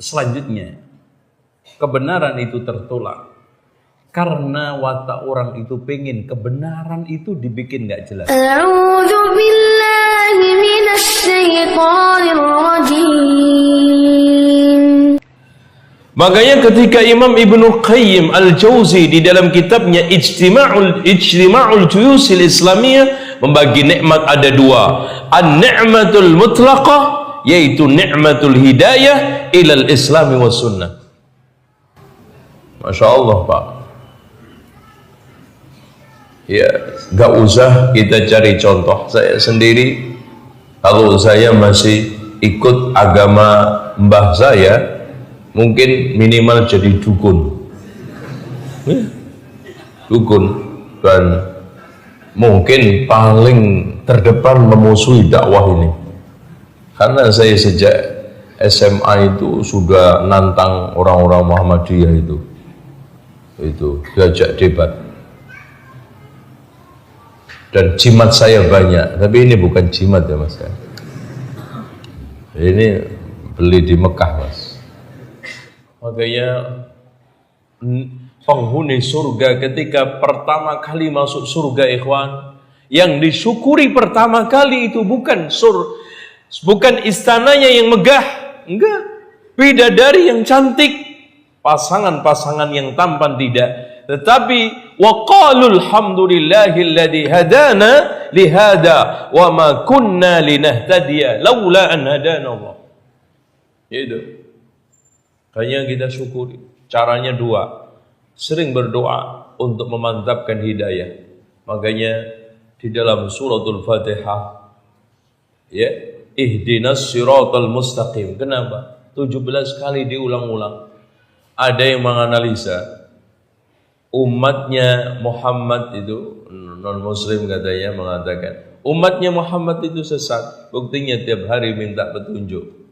selanjutnya, kebenaran itu tertolak karena watak orang itu pengen kebenaran itu dibikin nggak jelas. A'udzu billahi minasy syaithanir rajim. Makanya ketika Imam Ibnu Qayyim Al-Jauzi di dalam kitabnya Ijtima'ul Juyusil Islamiyah membagi nikmat ada dua. An-ni'matul mutlaqah, yaitu nikmatul hidayah ilal islami was sunnah. Masya Allah Pak. Ya, gak usah kita cari contoh. Saya sendiri, kalau saya masih ikut agama mbah saya, mungkin minimal jadi dukun, dukun, dan mungkin paling terdepan memusuhi dakwah ini, karena saya sejak SMA itu sudah nantang orang-orang Muhammadiyah itu diajak debat, dan jimat saya banyak, tapi ini bukan jimat ya Mas, ini beli di Mekah Mas. Makanya penghuni surga ketika pertama kali masuk surga ikhwan, yang disyukuri pertama kali itu bukan istananya yang megah, enggak, bidadari yang cantik, pasangan-pasangan yang tampan, tidak, tetapi waqalul hamdulillahilladzi hadana lihada wa ma kunna linahtadiya laula an hadana Allah. Itu hanya kita syukuri. Caranya dua, sering berdoa untuk memantapkan hidayah. Makanya di dalam suratul Fatihah, ya, ihdinas siratal mustaqim. Kenapa? 17 kali diulang-ulang. Ada yang menganalisa umatnya Muhammad itu, non muslim katanya mengatakan umatnya Muhammad itu sesat. Buktinya tiap hari minta petunjuk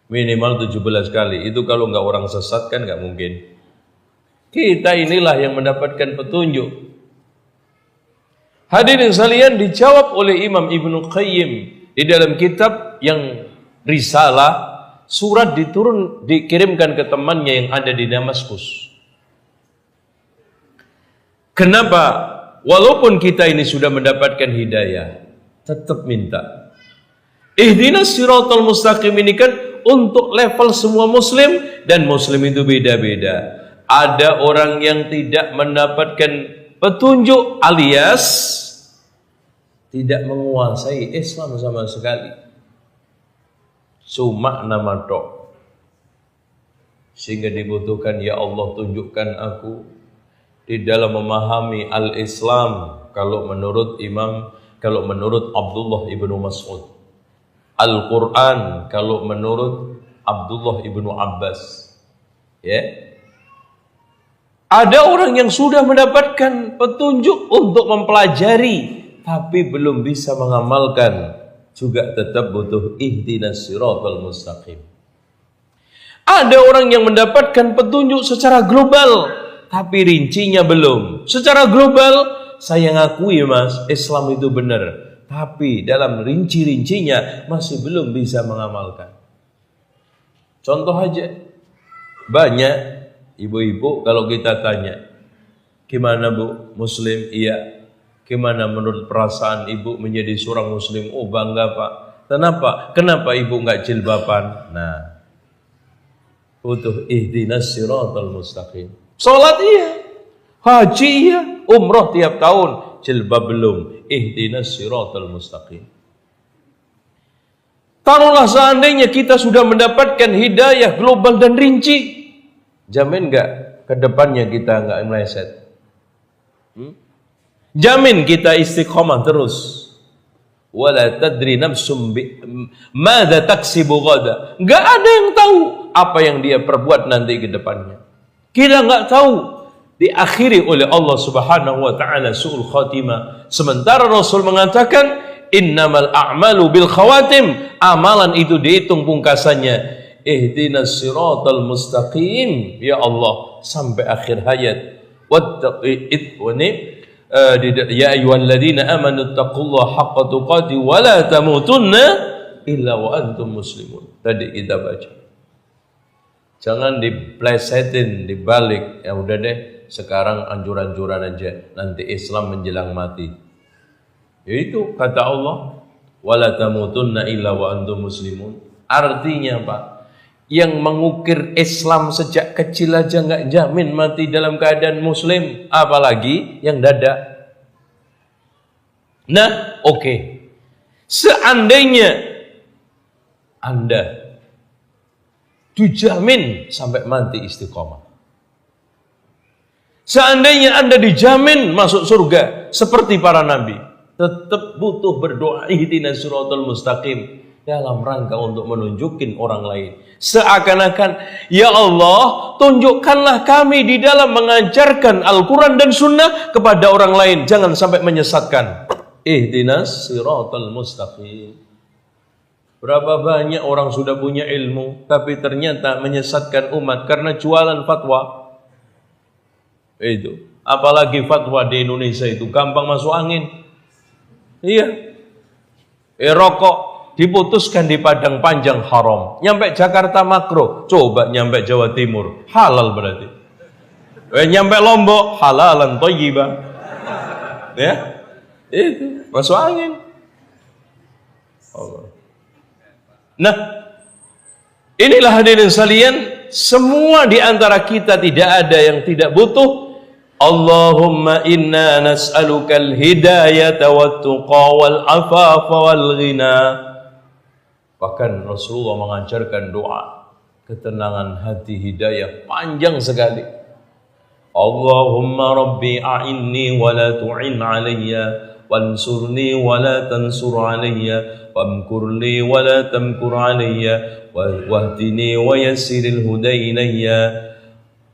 minimal 17 kali. Itu kalau nggak orang sesat kan nggak mungkin. Kita inilah yang mendapatkan petunjuk. Hadirin sekalian, dijawab oleh Imam Ibnu Qayyim di dalam kitab yang Risalah. Surat dikirimkan ke temannya yang ada di Damaskus. Kenapa? Walaupun kita ini sudah mendapatkan hidayah, tetap minta. Ihdinas siratal mustaqim ini kan untuk level semua muslim, dan muslim itu beda-beda. Ada orang yang tidak mendapatkan petunjuk alias tidak menguasai Islam sama sekali, cuma nama tok, sehingga dibutuhkan, ya Allah tunjukkan aku di dalam memahami al-Islam kalau menurut Abdullah ibnu Mas'ud, Al-Quran kalau menurut Abdullah ibnu Abbas. Ya, ada orang yang sudah mendapatkan petunjuk untuk mempelajari tapi belum bisa mengamalkan, juga tetap butuh ihdinas siratal mustaqim. Ada orang yang mendapatkan petunjuk secara global tapi rincinya belum. Secara global saya ngakui Mas, Islam itu benar, tapi dalam rinci-rincinya masih belum bisa mengamalkan. Contoh aja, banyak ibu-ibu kalau kita tanya, gimana Bu, muslim? Iya. Gimana menurut perasaan ibu menjadi seorang muslim? Oh bangga Pak. Kenapa? Kenapa ibu nggak jilbaban? Nah, butuh ihdinas siratal mustaqim. Salat iya, haji iya, umroh tiap tahun, jilbab belum. Ihdinas siratal mustaqim. Taruhlah seandainya kita sudah mendapatkan hidayah global dan rinci, jamin nggak ke depannya kita nggak meleset? Jamin kita istiqomah terus. Wala tadri nafsum madza taksibu ghada. Enggak ada yang tahu apa yang dia perbuat nanti ke depannya. Kita enggak tahu. Diakhiri oleh Allah Subhanahu wa taala su'ul khatimah. Sementara Rasul mengatakan innamal a'malu bil khawatim. Amalan itu dihitung pungkasannya. Ihdinas siratal mustaqim, ya Allah, sampai akhir hayat. Ya ayyuhalladzina amanu taqullaha haqqa tuqatih wa la tamutunna illa wa antum muslimun. Tadi kita baca. Jangan diplesetin, dibalik. Ya udah deh, sekarang anjur-anjuran aja. Nanti Islam menjelang mati. Itu kata Allah, wala tamutunna illa wa antum muslimun. Artinya apa? Yang mengukir Islam sejak kecil aja nggak jamin mati dalam keadaan muslim, apalagi yang dada. Nah, oke. Seandainya Anda dijamin sampai mati istiqomah. Seandainya Anda dijamin masuk surga seperti para nabi, tetap butuh berdoa ihdinas siratal mustaqim dalam rangka untuk menunjukin orang lain. Seakan-akan, ya Allah, tunjukkanlah kami di dalam mengajarkan Al-Quran dan Sunnah kepada orang lain. Jangan sampai menyesatkan. Ihdinas siratal mustaqim. Berapa banyak orang sudah punya ilmu, tapi ternyata menyesatkan umat karena jualan fatwa. Itu. Apalagi fatwa di Indonesia itu gampang masuk angin. Iya. Rokok diputuskan di Padang Panjang haram. Nyampe Jakarta makruh. Coba nyampe Jawa Timur. Halal berarti. Nyampe Lombok. Halalan thayyibah. Ya. Itu. Masuk angin. Allah. Nah, inilah hadirin sekalian, semua di antara kita tidak ada yang tidak butuh. Allahumma inna nas'alukal hidayata wat tuqa wal afafa wal ghina. Bahkan Rasulullah mengajarkan doa ketenangan hati, hidayah, panjang sekali. Allahumma rabbi a'inni wa la tu'in alayya wansurni wa la tansur alayya وامكر لي ولا تمكر علي واهدني ويسر الهدى إلي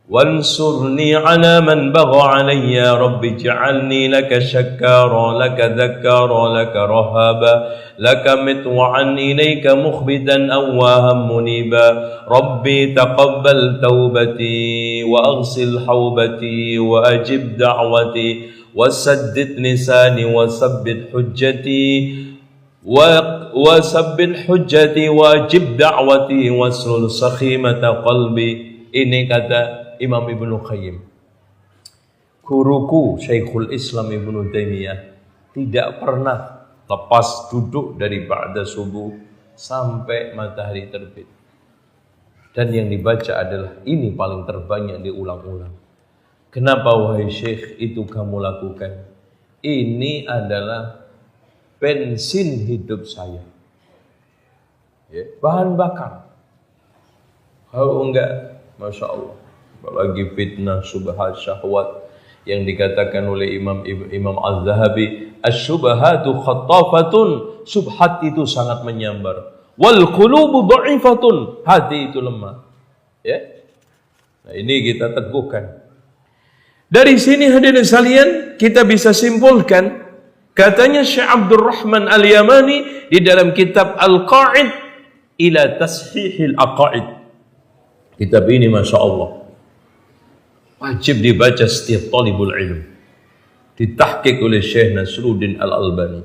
وانصرني على من بغى علي رب اجعلني لك شكارا لك ذكارا لك رهابا لك مطوعا إليك مخبتا أواها منيبا ربي تقبل توبتي وأغسل حوبتي وأجب دعوتي وسدد لساني وثبت حجتي وثبت حجتي wajib da'wati wasrul sakhimata qalbi. Ini kata Imam Ibnu Qayyim. Guruku Syekhul Islam Ibnu Taimiyah tidak pernah lepas duduk dari ba'da subuh sampai matahari terbit. Dan yang dibaca adalah ini paling terbanyak diulang-ulang. Kenapa wahai Syekh itu kamu lakukan? Ini adalah bensin hidup saya, ya, bahan bakar. Kalau enggak, Masya Allah, apalagi fitnah, syubhat, syahwat yang dikatakan oleh Imam Az-Zahabi, asy-syubhatu khattafatun, syubhat itu sangat menyambar. Wal qulubu dha'ifatun, hati itu lemah. Ya. Nah, ini kita teguhkan. Dari sini hadirin sekalian, kita bisa simpulkan. Katanya Syekh Abdul Rahman Al-Yamani di dalam kitab Al-Qa'id ila Tashihil Aqaid. Kitab ini Masya Allah wajib dibaca setiap talibul ilm. Ditahqiq oleh Syekh Nasruddin Al-Albani.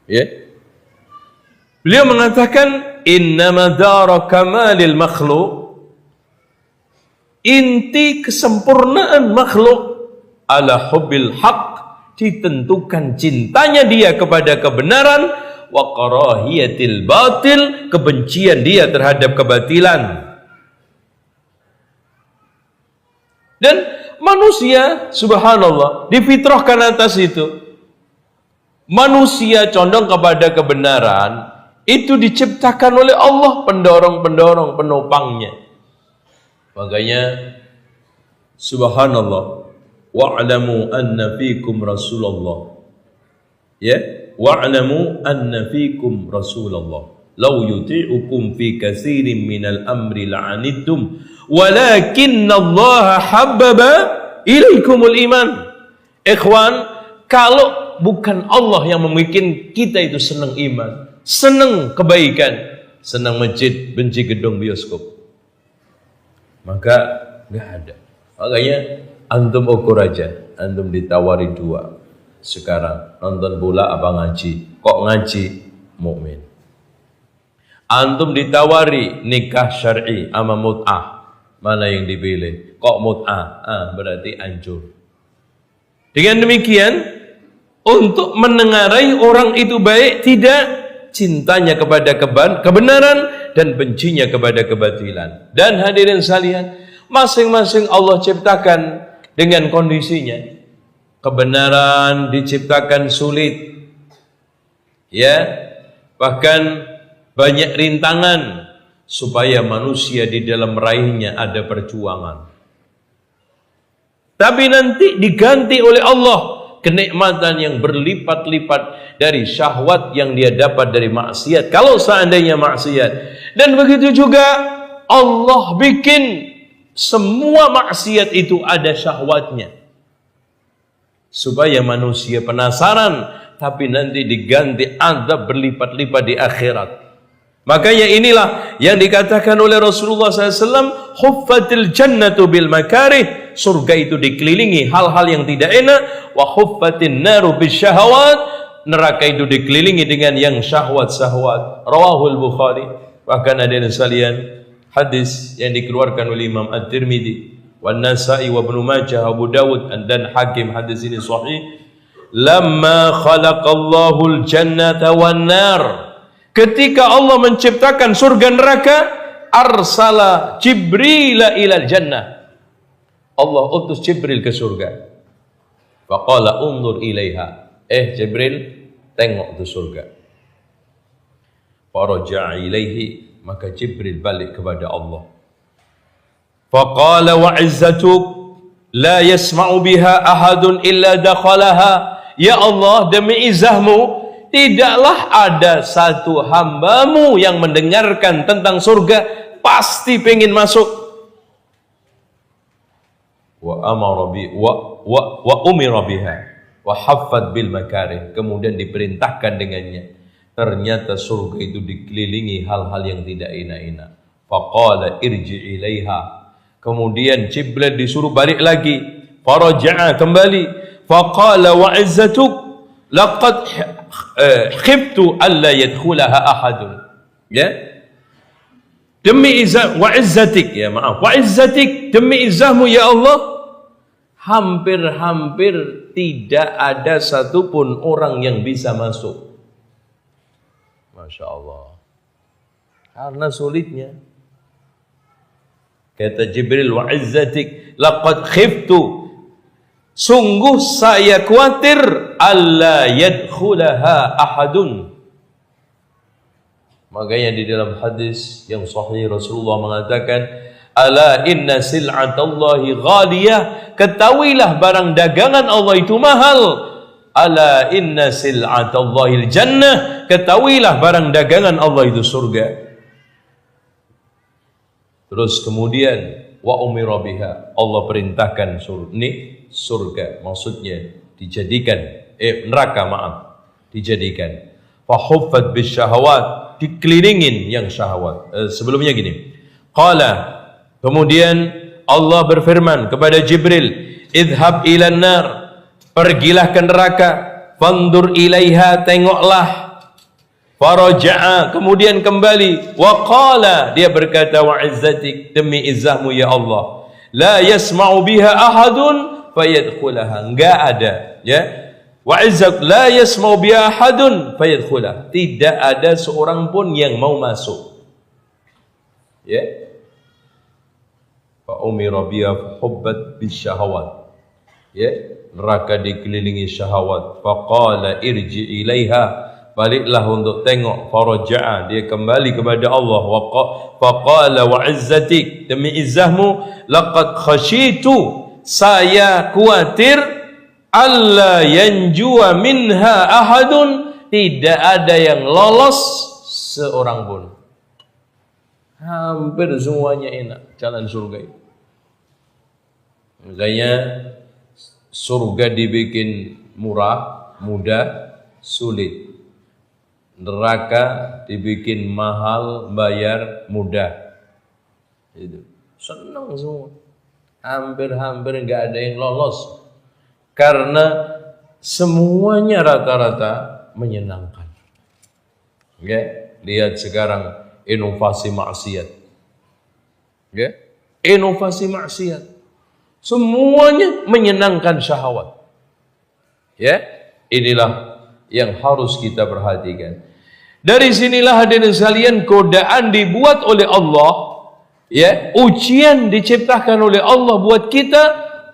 Ya. Beliau mengatakan innama dara kamalil makhluk, inti kesempurnaan makhluk ala hubbil haq, ditentukan cintanya dia kepada kebenaran, wa karahiyatil batil, kebencian dia terhadap kebatilan. Dan manusia subhanallah difitrahkan atas itu. Manusia condong kepada kebenaran itu diciptakan oleh Allah, pendorong-pendorong, penopangnya. Makanya subhanallah, wa'lamu anna fikum Rasulullah. Ya, wa'lamu anna fikum Rasulullah. Law yuti'ukum fi katsirin minal amri la'anittum, walakinna Allah habbaba ilaikumul iman. Ikhwan, kalau bukan Allah yang membuat kita itu senang iman, senang kebaikan, senang masjid, benci gedung bioskop, maka enggak ada. Makanya antum ukur aja, antum ditawari dua sekarang, nonton bola apa ngaji? Kok ngaji? Mukmin. Antum ditawari nikah syar'i ama mut'ah, Mana yang dipilih? Kok mut'ah? Berarti hancur. Dengan demikian, untuk menengarai orang itu baik, tidak cintanya kepada kebenaran dan bencinya kepada kebatilan. Dan hadirin sekalian, masing-masing Allah ciptakan dengan kondisinya. Kebenaran diciptakan sulit, ya, bahkan banyak rintangan supaya manusia di dalam meraihnya ada perjuangan. Tapi nanti diganti oleh Allah kenikmatan yang berlipat-lipat dari syahwat yang dia dapat dari maksiat, kalau seandainya maksiat. Dan begitu juga Allah bikin semua maksiat itu ada syahwatnya, supaya manusia penasaran, tapi nanti diganti azab berlipat-lipat di akhirat. Makanya inilah yang dikatakan oleh Rasulullah SAW, huffatil jannatu bil makarih, surga itu dikelilingi hal-hal yang tidak enak, wa huffatin naru bis syahawat, neraka itu dikelilingi dengan yang syahwat-syahwat. Rawahul Bukhari. Bahkan ada yang sekalian, hadis yang dikeluarkan oleh Imam At-Tirmidzi, wan Nasa'i wa Ibnu Majah, Abu Dawud dan Hakim, hadis ini sahih. Lamma khalaqallahu al-jannata wan nar, ketika Allah menciptakan surga neraka, arsala Jibril ilal jannah, Allah utus Jibril ke surga. Faqala undur ilaiha, Jibril, tengok tu surga. Faraja'a ilaihi, maka Jibril balik kepada Allah. Faqala wa izzatuk la yasma'u biha ahadun illa dakhalaha. Ya Allah, demi izahmu, tidaklah ada satu hambamu yang mendengarkan tentang surga pasti pengen masuk. Wa amara bi wa umira biha wa haffat bil makarih, kemudian diperintahkan dengannya. Ternyata surga itu dikelilingi hal-hal yang tidak enak-enak. Faqala irji ilaiha, kemudian Jibril disuruh balik lagi. Faraja'a, kembali. Faqala wa izzatuk laqad khiftu alla yadkhulaha ahadun. Ya, demi izzah wa izzatik, ya maaf, wa izzatik, demi izzahmu ya Allah, hampir-hampir tidak ada satupun orang yang bisa masuk. Masya Allah, karena sulitnya. Kata Jibril, wa izzatik laqad khiftu, sungguh saya khawatir alla yadkhulaha ahadun. Makanya di dalam hadis yang sahih Rasulullah mengatakan, ala inna sil'atallahi ghaliyah, ketahuilah barang dagangan Allah itu mahal. Ala inna sil'atallahi jannah, ketahuilah barang dagangan Allah itu surga. Terus kemudian wa umira biha, Allah perintahkan surga, maksudnya dijadikan neraka, maaf, dijadikan. Fa huffat bis syahawat, dikelilingin yang syahwat. Sebelumnya gini, qala, kemudian Allah berfirman kepada Jibril, idhab ilan nar, pergilah ke neraka, fandur ilaiha, tengoklah. Faraja'a, kemudian kembali. Wa qala, dia berkata, wa izzatik, demi izzahmu ya Allah, la yasma'u biha ahadun fayadkhulaha, enggak ada, ya. Wa izzak la yasma'u biha ahadun fayadkhulaha, tidak ada seorang pun yang mau masuk, ya. Fa umira biha hubbat bisyahawat, ya, neraka dikelilingi syahwat. Faqala irji ilaiha, baliklah untuk tengok. Faraja'a, dia kembali kepada Allah. Faqala wa izzatik, demi izzahmu, laqad khashitu, saya khawatir, alla yanjua minha ahadun, tidak ada yang lolos seorang pun. Hampir semuanya enak jalan surga itu. Makanya surga dibikin murah, mudah, sulit. Neraka dibikin mahal, bayar, mudah. Itu senang semua. Hampir-hampir nggak ada yang lolos, karena semuanya rata-rata menyenangkan. Ya, lihat sekarang inovasi maksiat. Ya, inovasi maksiat. Semuanya menyenangkan syahwat. Ya, inilah yang harus kita perhatikan. Dari sinilah hadirin sekalian, godaan dibuat oleh Allah, ya, ujian diciptakan oleh Allah buat kita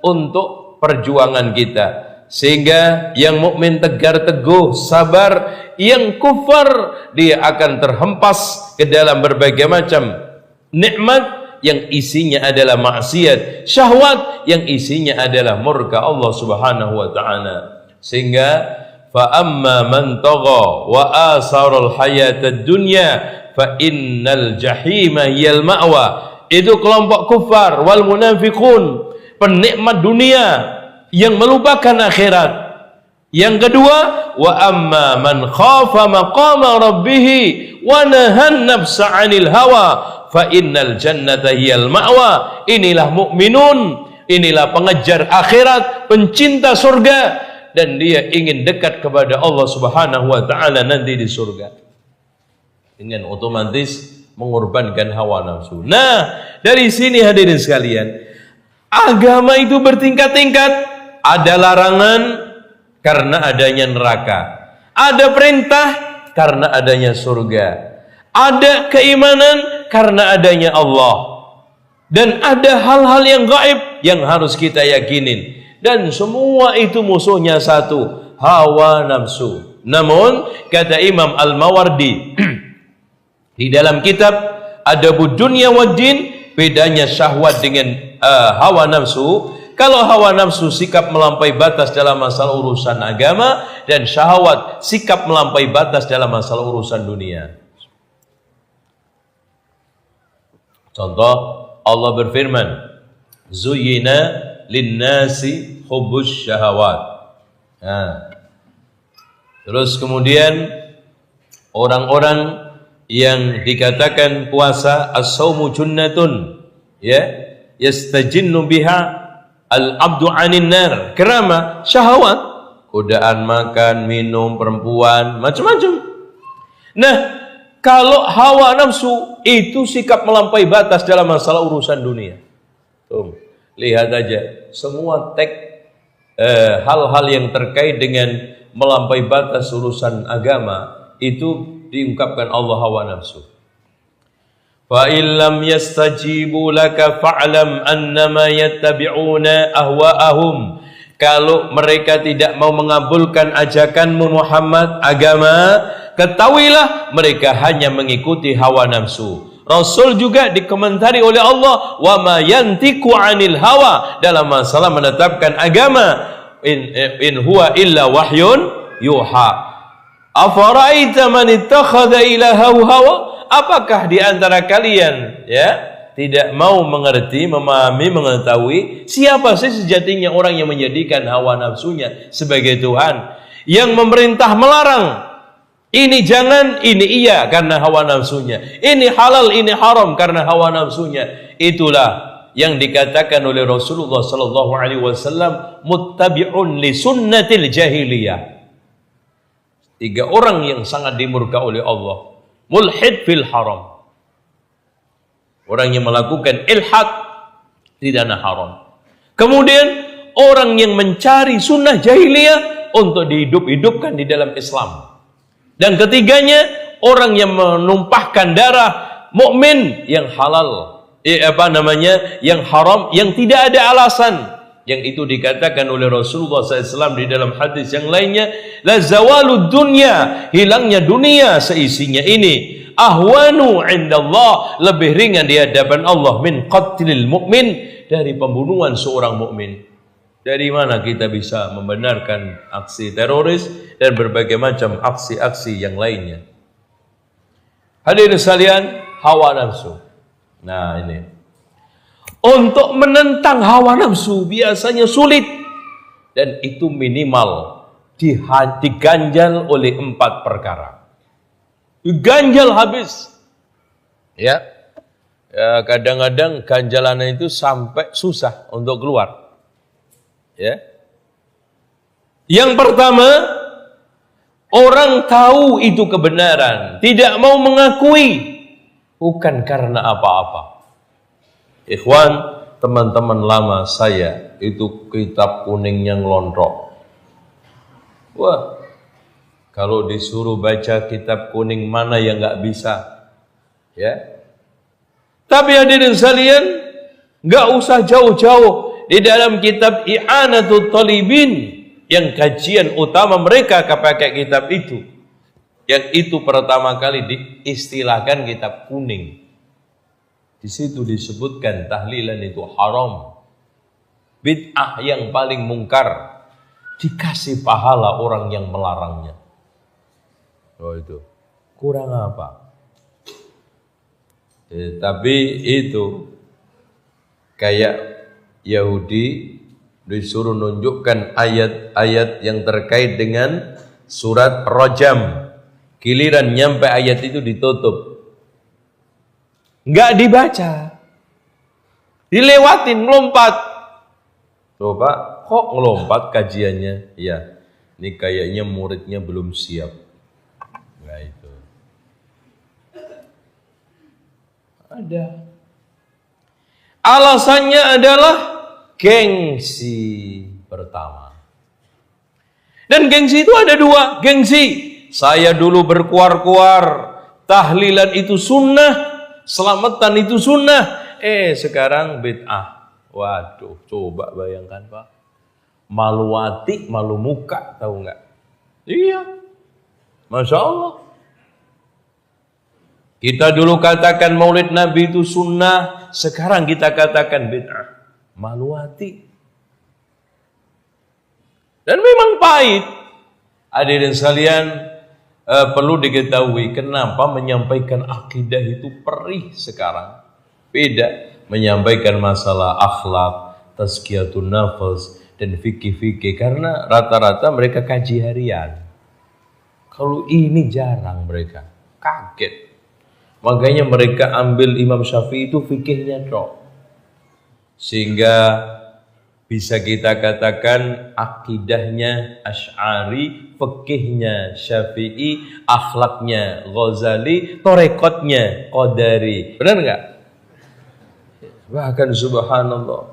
untuk perjuangan kita. Sehingga yang mukmin tegar teguh, sabar, yang kufar dia akan terhempas ke dalam berbagai macam nikmat yang isinya adalah maksiat, syahwat yang isinya adalah murka Allah Subhanahu wa taala. Sehingga fa amma man tagha wa asarul hayatad dunya fa innal jahima hiyal ma'wa. Itu kelompok kufar wal munafiqun, penikmat dunia yang melupakan akhirat. Yang kedua, wa amma man khafa maqama rabbih wa nahan nafsa 'anil hawa fa innal jannata hiyal ma'wa. Inilah mukminun, inilah pengejar akhirat, pencinta surga, dan dia ingin dekat kepada Allah Subhanahu wa taala nanti di surga. Dengan otomatis mengorbankan hawa nafsu. Nah, dari sini hadirin sekalian, agama itu bertingkat-tingkat. Ada larangan karena adanya neraka, ada perintah karena adanya surga, ada keimanan karena adanya Allah, dan ada hal-hal yang gaib yang harus kita yakinin. Dan semua itu musuhnya satu, hawa nafsu. Namun kata Imam Al-Mawardi di dalam kitab Adabud Dunya Waddin, bedanya syahwat dengan hawa nafsu. Kalau hawa nafsu sikap melampaui batas dalam masalah urusan agama, dan syahwat sikap melampaui batas dalam masalah urusan dunia. Contoh, Allah berfirman, Zuyyina linnasi hubbus syahawat. Nah, terus kemudian orang-orang yang dikatakan puasa as-saumu junnatun, ya, yastajinnu biha al-abdu 'anin nar. Kenapa? Syahwat, godaan makan, minum, perempuan, macam-macam. Nah, kalau hawa nafsu itu sikap melampaui batas dalam masalah urusan dunia. Tuh, lihat aja semua hal-hal yang terkait dengan melampaui batas urusan agama itu diungkapkan Allah hawa nafsu. Fa illam yastajibu laka fa'lam annama yattabi'una ahwa'ahum. Kalau mereka tidak mau mengabulkan ajakanmu Muhammad, agama, ketahuilah mereka hanya mengikuti hawa nafsu. Rasul juga dikomentari oleh Allah, wa ma yantiqu 'anil hawa, dalam masalah menetapkan agama, in huwa illa wahyun yuha. Afara'aita man ittakhadha ilahahu hawa? Apakah di antara kalian, ya, tidak mau mengerti, memahami, mengetahui siapa sih sejatinya orang yang menjadikan hawa nafsunya sebagai Tuhan, yang memerintah melarang ini jangan, ini iya karena hawa nafsunya, ini halal, ini haram karena hawa nafsunya. Itulah yang dikatakan oleh Rasulullah sallallahu alaihi wasallam, muttabi'un li sunnatil jahiliyah. 3 orang yang sangat dimurka oleh Allah. Mulhid fil haram, orang yang melakukan ilhad di dana haram. Kemudian orang yang mencari sunnah jahiliyah untuk dihidup-hidupkan di dalam Islam. Dan ketiganya, orang yang menumpahkan darah mukmin yang halal, yang haram, yang tidak ada alasan. Yang itu dikatakan oleh Rasulullah SAW di dalam hadis yang lainnya, la zawalud dunya, hilangnya dunia seisinya ini, ahwanu indallah, lebih ringan di hadapan Allah, min qatlil mu'min, dari pembunuhan seorang mukmin. Dari mana kita bisa membenarkan aksi teroris dan berbagai macam aksi-aksi yang lainnya? Hadirin sekalian, hawa nafsu. Nah, ini untuk menentang hawa nafsu biasanya sulit, dan itu minimal diganjal oleh 4 perkara. Diganjal habis. Ya. Ya, kadang-kadang ganjalannya itu sampai susah untuk keluar. Ya. Yang pertama, orang tahu itu kebenaran, tidak mau mengakui, bukan karena apa-apa. Ikhwan, teman-teman lama saya itu kitab kuningnya ngelontok. Wah, kalau disuruh baca kitab kuning mana yang nggak bisa, ya? Tapi hadirin sekalian, nggak usah jauh-jauh di dalam kitab I'anatul Talibin yang kajian utama mereka pakai kitab itu, yang itu pertama kali diistilahkan kitab kuning. Di situ disebutkan tahlilan itu haram, bid'ah yang paling mungkar, dikasih pahala orang yang melarangnya. Oh itu kurang apa? Tapi itu kayak Yahudi disuruh nunjukkan ayat-ayat yang terkait dengan surat Rajam, giliran nyampe ayat itu ditutup, nggak dibaca, dilewatin, ngelompat. Coba kok ngelompat kajiannya? Ya, ini kayaknya muridnya belum siap. Nggak itu. Ada. Alasannya adalah gengsi pertama. Dan gengsi itu ada dua. Gengsi, saya dulu berkuar-kuar, tahlilan itu sunnah, selamatan itu sunnah. Sekarang bid'ah. Waduh, coba bayangkan Pak. Malu hati, malu muka, tahu nggak? Iya. Masya Allah. Kita dulu katakan maulid Nabi itu sunnah, sekarang kita katakan bid'ah. Malu hati. Dan memang pahit. Hadirin sekalian, perlu diketahui kenapa menyampaikan akidah itu perih sekarang. Beda menyampaikan masalah akhlak, tazkiyatun nafas, dan fikih-fikih. Karena rata-rata mereka kaji harian. Kalau ini jarang mereka. Kaget. Makanya mereka ambil Imam Syafi'i itu fikihnya tok. Sehingga bisa kita katakan akidahnya Asy'ari, fikihnya Syafi'i, akhlaknya Ghazali, torekotnya Qadari. Benar enggak? Bahkan subhanallah,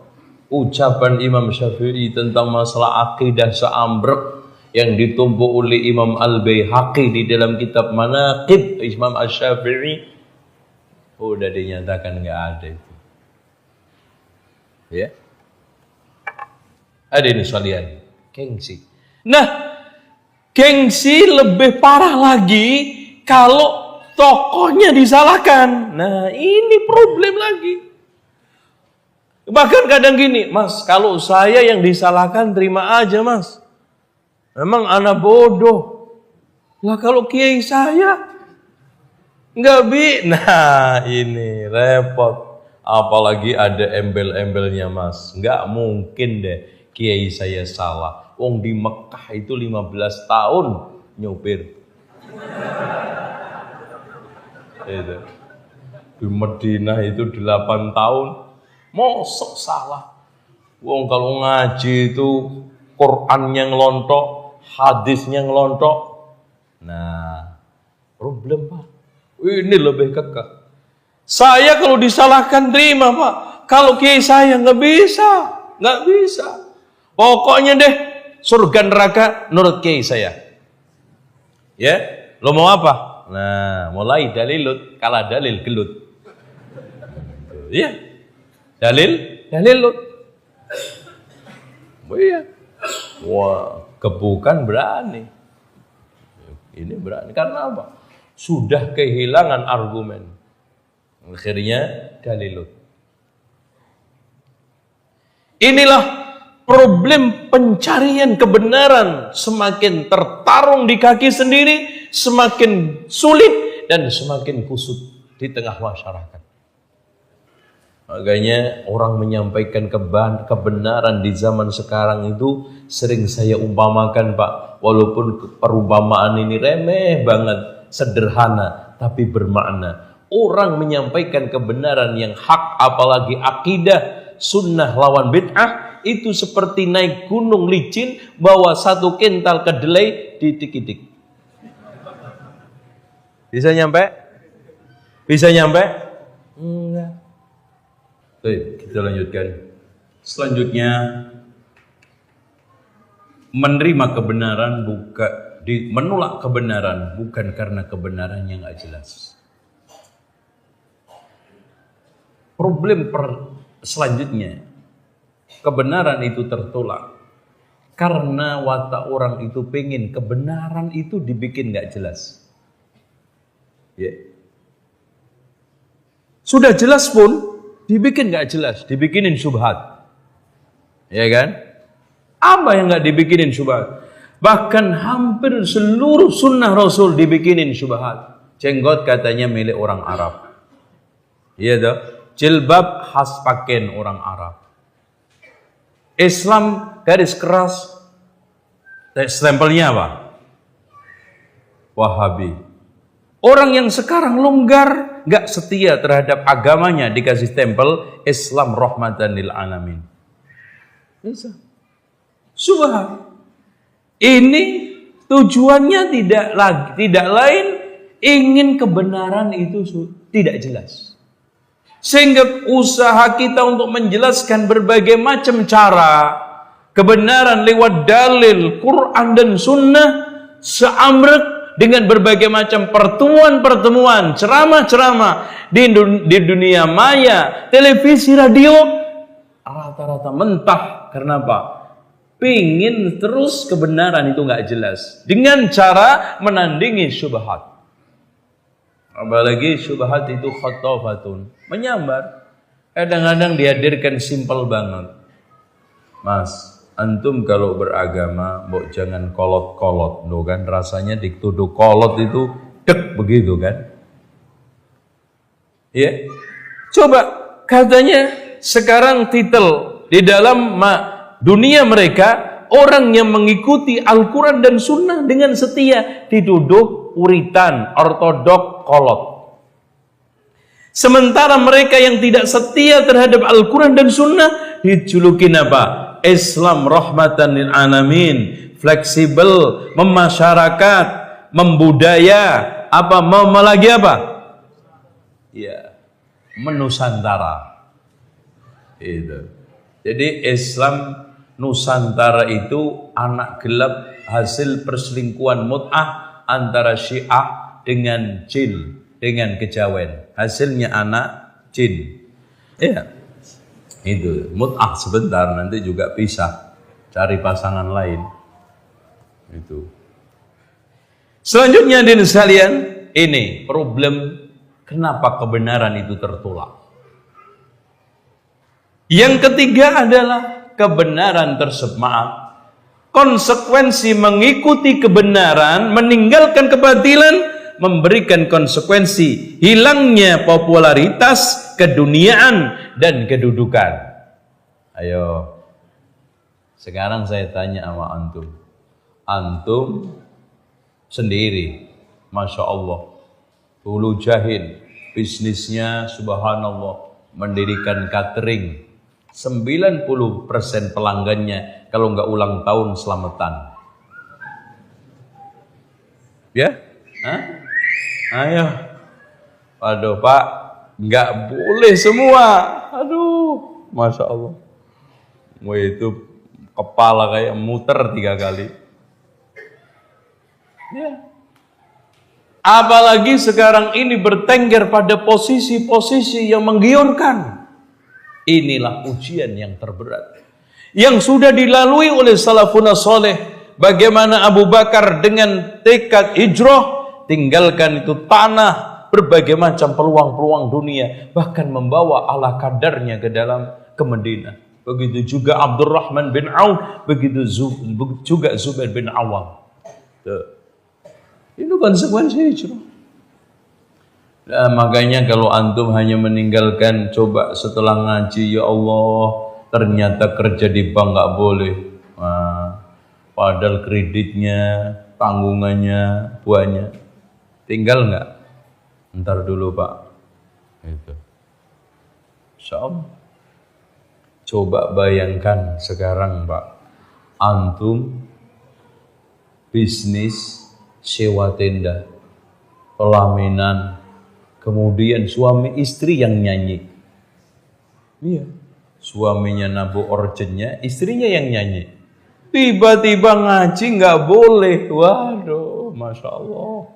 ucapan Imam Syafi'i tentang masalah akidah seambrek yang ditumpuk oleh Imam Al-Baihaqi di dalam kitab Manaqib Imam Asy-Syafi'i, udah dinyatakan enggak ada itu. Ya. Ada ini sekalian, gengsi. Nah, gengsi lebih parah lagi kalau tokohnya disalahkan. Nah, ini problem lagi. Bahkan kadang gini, Mas, kalau saya yang disalahkan terima aja, Mas. Memang anak bodoh. Lah kalau kiai saya enggak nah ini repot. Apalagi ada embel-embelnya, Mas. Enggak mungkin deh kiai saya salah. Wong di Mekah itu 15 tahun nyopir. Itu. Di Madinah itu 8 tahun. Mosok salah. Wong kalau ngaji itu Qur'annya ngelontok, hadisnya ngelontok. Nah, problem Pak. Ini lebih kekeh. Saya kalau disalahkan terima Pak. Kalau kiai saya nggak bisa. Pokoknya deh surga neraka menurut kiai saya. Ya, lo mau apa? Nah, mulai dalilut, kalah dalil gelut. Iya. Dalil lut. Oh iya. Wah, kebukan berani. Ini berani karena apa? Sudah kehilangan argumen. Akhirnya dalilut. Inilah problem pencarian kebenaran, semakin tertarung di kaki sendiri, semakin sulit dan semakin kusut di tengah masyarakat. Makanya orang menyampaikan kebenaran di zaman sekarang itu sering saya umpamakan Pak, walaupun perumpamaan ini remeh banget, sederhana tapi bermakna. Orang menyampaikan kebenaran yang hak, apalagi akidah sunnah lawan bid'ah, itu seperti naik gunung licin bawa 1 kintal kedelai didik-idik. Bisa nyampe? Enggak. Baik, kita lanjutkan. Selanjutnya, menerima kebenaran menolak kebenaran bukan karena kebenaran yang nggak jelas. Problem selanjutnya, kebenaran itu tertolak karena watak orang itu pengen kebenaran itu dibikin nggak jelas. Ya. Sudah jelas pun dibikin nggak jelas, dibikinin syubhat, ya kan? Apa yang nggak dibikinin syubhat? Bahkan hampir seluruh sunnah Rasul dibikinin syubhat. Jenggot katanya milik orang Arab, iya toh? Jilbab khas pakaian orang Arab. Islam garis keras, stempelnya apa? Wahabi. Orang yang sekarang longgar, nggak setia terhadap agamanya, dikasih stempel Islam rahmatan lil alamin. Bisa. Subhan. Ini tujuannya tidak lain ingin kebenaran itu tidak jelas. Sehingga usaha kita untuk menjelaskan berbagai macam cara kebenaran lewat dalil Quran dan Sunnah seamrek dengan berbagai macam pertemuan-pertemuan, ceramah-ceramah di dunia maya, televisi, radio, rata-rata mentah. Karena apa? Pingin terus kebenaran itu nggak jelas dengan cara menandingi syubhat. Apalagi syubhat itu khatafatun, menyambar. Kadang-kadang dihadirkan simpel banget. Mas, antum kalau beragama, mbok jangan kolot-kolot, no kan? Rasanya dituduh kolot itu dek begitu kan? Ya, coba katanya sekarang titel di dalam dunia mereka, orang yang mengikuti Al-Quran dan Sunnah dengan setia dituduh uritan, ortodok, kolot. Sementara mereka yang tidak setia terhadap Al-Quran dan Sunnah dijulukin apa? Islam rahmatan lil alamin, fleksibel, memasyarakat, membudaya, lagi apa? Ya, menusantara. Itu. Jadi Islam Nusantara itu anak gelap hasil perselingkuhan mut'ah antara Syiah dengan jin, dengan kejawen. Hasilnya anak jin. Ya. Itu mut'ah sebentar, nanti juga pisah, cari pasangan lain. Itu. Selanjutnya hadirin sekalian, ini problem kenapa kebenaran itu tertolak. Yang ketiga adalah kebenaran tersebut, konsekuensi mengikuti kebenaran, meninggalkan kebatilan, memberikan konsekuensi hilangnya popularitas, keduniaan, dan kedudukan. Ayo, sekarang saya tanya sama antum. Antum sendiri, Masya Allah, hulu jahil, bisnisnya subhanallah, mendirikan catering, 90% pelanggannya kalau nggak ulang tahun selamatan. Ya? Hah? Ayo. Waduh Pak, nggak boleh semua. Aduh, Masya Allah. Wah itu kepala kayak muter 3 kali. Ya. Apalagi sekarang ini bertengger pada posisi-posisi yang menggiurkan. Inilah ujian yang terberat yang sudah dilalui oleh salafun saleh. Bagaimana Abu Bakar dengan tekad hijrah, tinggalkan itu tanah, berbagai macam peluang-peluang dunia, bahkan membawa ala kadarnya ke Madinah. Begitu juga Abdurrahman bin Auf, begitu juga Zubair bin Awam. Itu konsekuensi hijrah. Nah, makanya kalau antum hanya meninggalkan, coba setelah ngaji, ya Allah, ternyata kerja di bank nggak boleh. Nah, padahal kreditnya, tanggungannya banyak. Tinggal nggak? Ntar dulu Pak. Itu. Insyaallah. Coba bayangkan sekarang Pak, antum bisnis sewa tenda, pelaminan, kemudian suami istri yang nyanyi. Iya. Suaminya nabung orjennya, istrinya yang nyanyi. Tiba-tiba ngaji nggak boleh. Waduh, Masya Allah.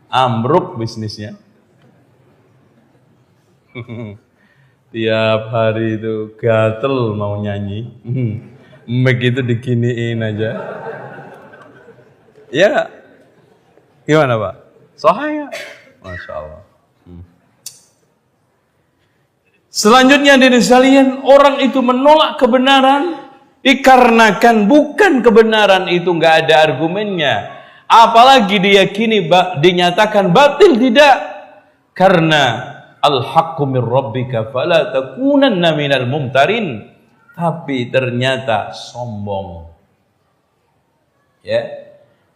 Ambruk bisnisnya. Tiap hari itu gatel mau nyanyi. Begitu diginiin aja. Ya, gimana Pak? Sahaya. Masya Allah. Selanjutnya dari sekalian, orang itu menolak kebenaran dikarenakan bukan kebenaran itu nggak ada argumennya, apalagi diyakini dinyatakan batil, tidak, karena al-haqqu min rabbika fala takunanna minal mumtarin, tapi ternyata sombong, ya.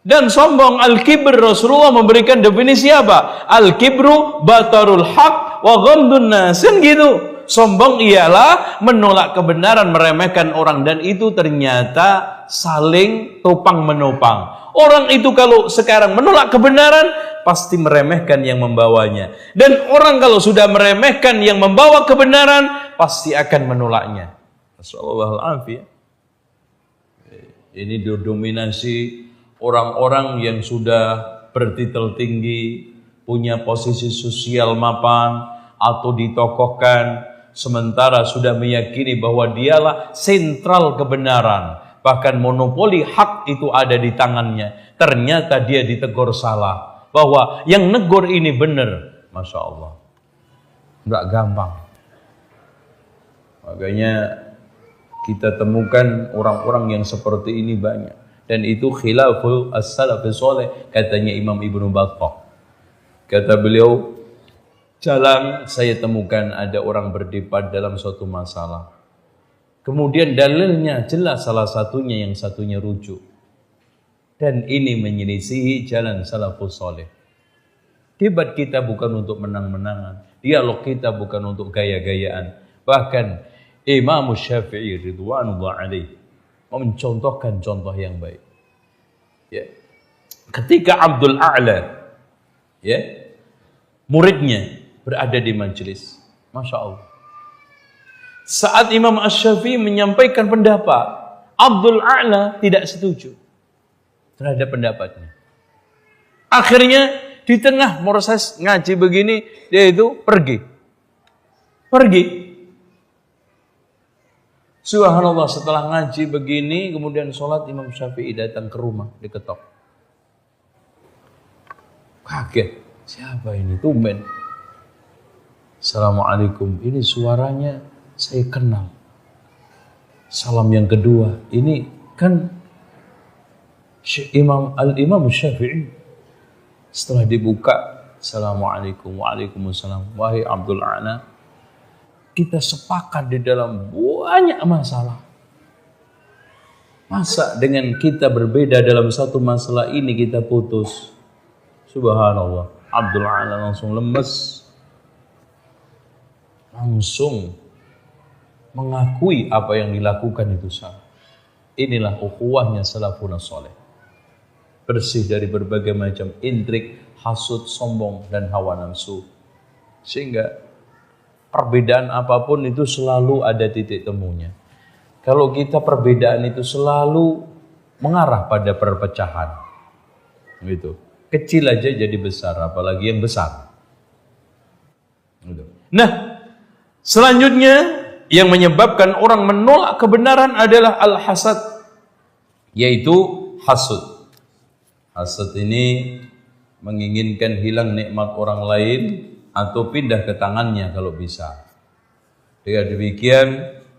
Dan sombong, al-kibr, Rasulullah memberikan definisi apa? Al-kibru batarul haq wa ghamdun nas, gitu. Sombong ialah menolak kebenaran, meremehkan orang, dan itu ternyata saling topang menopang. Orang itu kalau sekarang menolak kebenaran pasti meremehkan yang membawanya, dan orang kalau sudah meremehkan yang membawa kebenaran pasti akan menolaknya. Assalamualaikum. Ini didominasi orang-orang yang sudah bertitel tinggi, punya posisi sosial mapan atau ditokohkan, sementara sudah meyakini bahwa dialah sentral kebenaran, bahkan monopoli hak itu ada di tangannya. Ternyata dia ditegur salah, bahwa yang negor ini benar. Masya Allah, nggak gampang. Makanya kita temukan orang-orang yang seperti ini banyak, dan itu khilaful as-salafus saleh, katanya Imam Ibnu Battah. Kata beliau, jalan saya temukan ada orang berdebat dalam suatu masalah. Kemudian dalilnya jelas salah satunya, yang satunya rujuk. Dan ini menyelisihi jalan salafus saleh. Debat kita bukan untuk menang-menangan. Dialog kita bukan untuk gaya-gayaan. Bahkan Imam Syafi'i ridwanullah alaih mencontohkan contoh yang baik. Ya. Ketika Abdul A'la, ya, muridnya berada di majelis, Masya Allah, saat Imam Asy-Syafi'i menyampaikan pendapat, Abdul A'la tidak setuju terhadap pendapatnya. Akhirnya di tengah proses ngaji begini, dia itu pergi. Subhanallah, setelah ngaji begini, kemudian sholat, Imam Syafi'i datang ke rumah, diketok. Kaget, siapa ini? Tumben. Assalamualaikum, ini suaranya saya kenal. Salam yang kedua, ini kan Imam Syafi'i. Setelah dibuka, Assalamualaikum, waalaikumsalam. Wahai Abdul A'la, kita sepakat di dalam banyak masalah. Masa dengan kita berbeda dalam satu masalah ini kita putus? Subhanallah, Abdul A'la langsung lemes, langsung mengakui apa yang dilakukan itu salah. Inilah ukhuwahnya salafun saleh, bersih dari berbagai macam intrik, hasud, sombong, dan hawa nafsu. Sehingga perbedaan apapun itu selalu ada titik temunya. Kalau kita perbedaan itu selalu mengarah pada perpecahan, gitu. Kecil aja jadi besar, apalagi yang besar. Gitu. Nah, selanjutnya yang menyebabkan orang menolak kebenaran adalah al-hasad, yaitu hasud. Hasad ini menginginkan hilang nikmat orang lain atau pindah ke tangannya kalau bisa. Dengan demikian,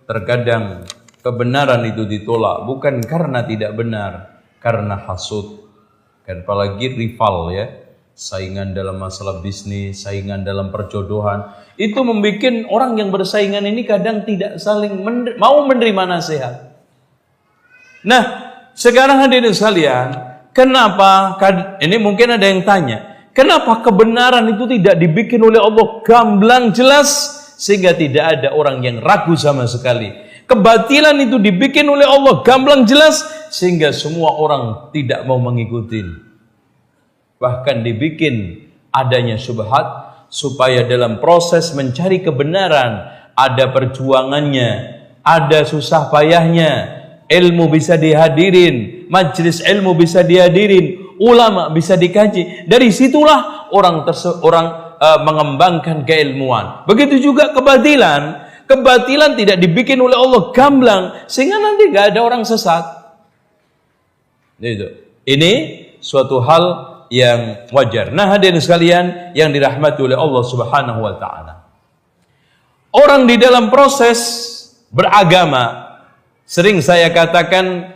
terkadang kebenaran itu ditolak bukan karena tidak benar, karena hasud. Dan apalagi rival, ya, saingan dalam masalah bisnis, saingan dalam perjodohan, itu membuat orang yang bersaingan ini kadang tidak saling mau menerima nasihat. Nah, sekarang hadirin sekalian, kenapa, ini mungkin ada yang tanya, kenapa kebenaran itu tidak dibikin oleh Allah gamblang jelas sehingga tidak ada orang yang ragu sama sekali? Kebatilan itu dibikin oleh Allah gamblang jelas sehingga semua orang tidak mau mengikuti. Bahkan dibikin adanya syubhat supaya dalam proses mencari kebenaran ada perjuangannya, ada susah payahnya. Ilmu bisa dihadirin, majelis ilmu bisa dihadirin, ulama bisa dikaji. Dari situlah orang mengembangkan keilmuan. Begitu juga kebatilan. Kebatilan tidak dibikin oleh Allah gamblang sehingga nanti gak ada orang sesat. Ini suatu hal yang wajar. Nah, hadirin sekalian yang dirahmati oleh Allah Subhanahu wa taala. Orang di dalam proses beragama, sering saya katakan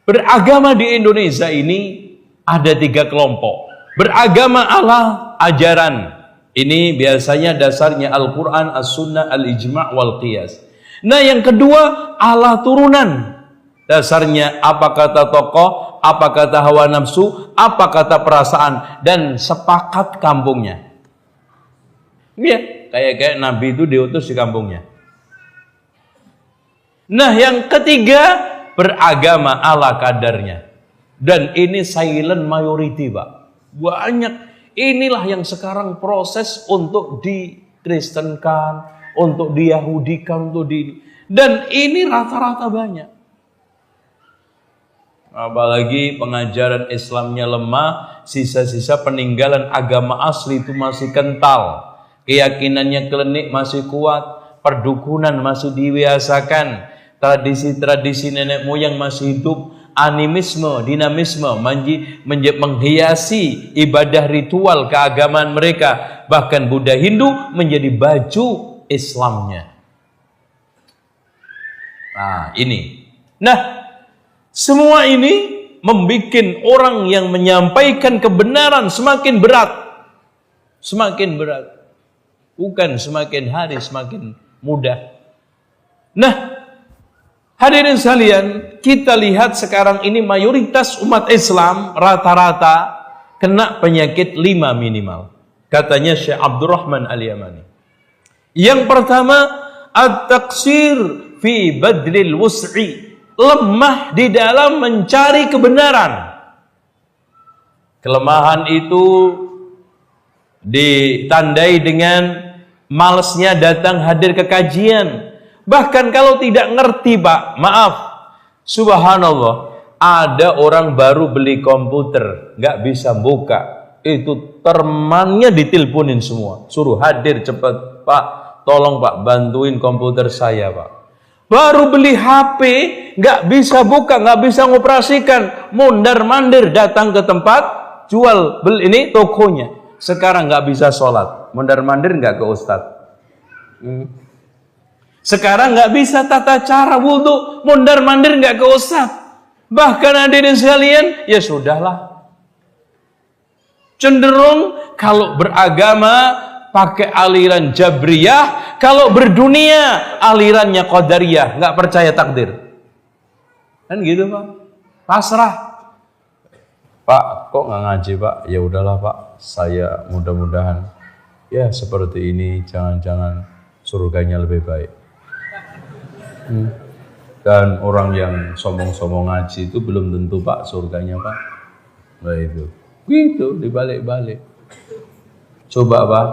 beragama di Indonesia ini ada 3 kelompok. Beragama ala ajaran. Ini biasanya dasarnya Al-Quran, As-Sunnah, Al-Ijma' wal Qiyas. Nah, yang kedua ala turunan. Dasarnya apa kata tokoh, apa kata hawa nafsu, apa kata perasaan, dan sepakat kampungnya. Iya, kayak Nabi itu diutus di kampungnya. Nah, yang ketiga beragama ala kadarnya. Dan ini silent majority, Pak. Banyak. Inilah yang sekarang proses untuk dikristenkan, untuk diyahudikan, dan ini rata-rata banyak. Apalagi pengajaran Islamnya lemah, sisa-sisa peninggalan agama asli itu masih kental. Keyakinannya klinik masih kuat, perdukunan masih dibiasakan, tradisi-tradisi nenek moyang masih hidup, animisme, dinamisme menghiasi ibadah ritual keagamaan mereka. Bahkan Buddha Hindu menjadi baju Islamnya. Nah, ini. Nah, semua ini membuat orang yang menyampaikan kebenaran semakin berat. Semakin berat. Bukan semakin hari semakin mudah. Nah, hadirin sekalian, kita lihat sekarang ini mayoritas umat Islam rata-rata kena penyakit 5 minimal. Katanya Syekh Abdurrahman Al-Yamani. Yang pertama, at-taqsir fi badlil wus'i. Lemah di dalam mencari kebenaran. Kelemahan itu ditandai dengan malasnya datang hadir ke kajian. Bahkan kalau tidak ngerti, Pak, maaf, subhanallah, ada orang baru beli komputer, nggak bisa buka, itu temannya diteleponin semua, suruh hadir cepat, Pak, tolong Pak, bantuin komputer saya, Pak. Baru beli HP, nggak bisa buka, nggak bisa ngoperasikan, mondar-mandir datang ke tempat jual beli ini tokonya. Sekarang nggak bisa sholat, mondar-mandir nggak ke ustadz. Sekarang nggak bisa tata cara wudhu, mondar-mandir nggak ke ustaz. Bahkan hadirin sekalian, ya sudahlah. Cenderung kalau beragama pakai aliran Jabriyah, kalau berdunia alirannya Qadariyah, nggak percaya takdir. Kan gitu, Pak. Pasrah. Pak, kok nggak ngaji, Pak? Ya udahlah, Pak. Saya mudah-mudahan ya seperti ini, jangan-jangan surganya lebih baik. Dan orang yang sombong-sombong ngaji itu belum tentu, Pak, surganya, Pak. Nah itu gitu dibalik-balik. Coba, Pak,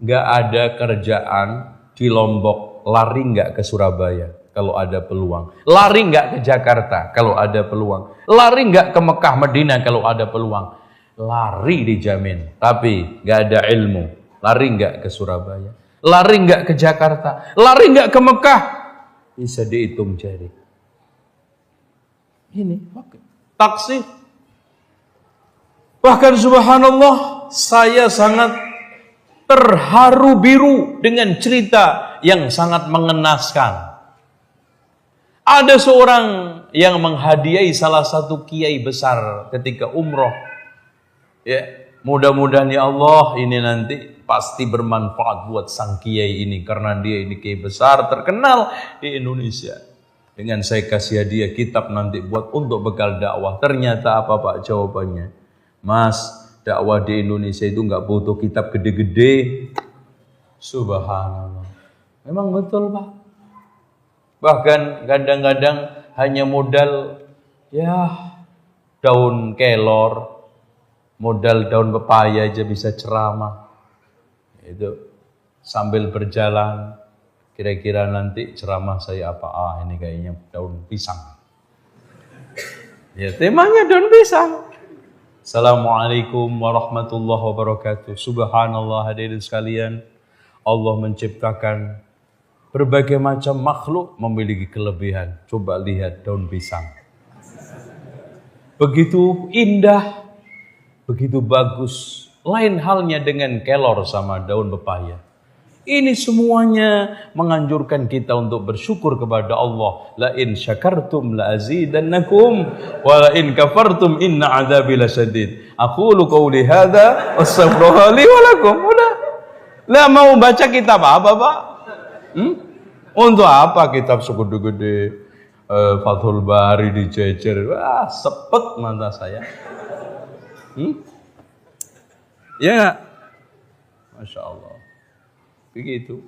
nggak ada kerjaan di Lombok, lari nggak ke Surabaya kalau ada peluang, lari nggak ke Jakarta kalau ada peluang, lari nggak ke Mekah Madinah kalau ada peluang, lari dijamin. Tapi nggak ada ilmu, lari nggak ke Surabaya, lari nggak ke Jakarta, lari nggak ke Mekah, bisa dihitung jari. Ini taksir. Bahkan subhanallah, saya sangat terharu biru dengan cerita yang sangat mengenaskan. Ada seorang yang menghadiahi salah satu kiai besar ketika umroh. Ya, mudah-mudahan ya Allah ini nanti pasti bermanfaat buat sang kiai ini karena dia ini kiai besar terkenal di Indonesia. Dengan saya kasih hadiah kitab nanti buat untuk bekal dakwah. Ternyata apa, Pak, jawabannya? Mas, dakwah di Indonesia itu nggak butuh kitab gede-gede. Subhanallah. Memang betul, Pak. Bahkan kadang-kadang hanya modal ya daun kelor, modal daun pepaya aja bisa ceramah. Itu sambil berjalan Kira-kira nanti ceramah saya apa? Ini kayaknya daun pisang. Ya, temanya daun pisang. Assalamualaikum warahmatullahi wabarakatuh. Subhanallah, hadirin sekalian. Allah menciptakan berbagai macam makhluk memiliki kelebihan. Coba lihat daun pisang. Begitu indah, begitu bagus. Lain halnya dengan kelor sama daun pepaya. Ini semuanya menganjurkan kita untuk bersyukur kepada Allah. La in syakartum la azidannakum wa la in kafartum inna adzabi lasyadid. Aqulu qouli hadza wastaghfirullaha li wa lakum. Udah. Lah mau baca kitab apa, Pak? Untuk apa kitab segede-gede Fathul Bari dijejer? Wah, sepet mata saya. Ya enggak? Masya Allah. Begitu.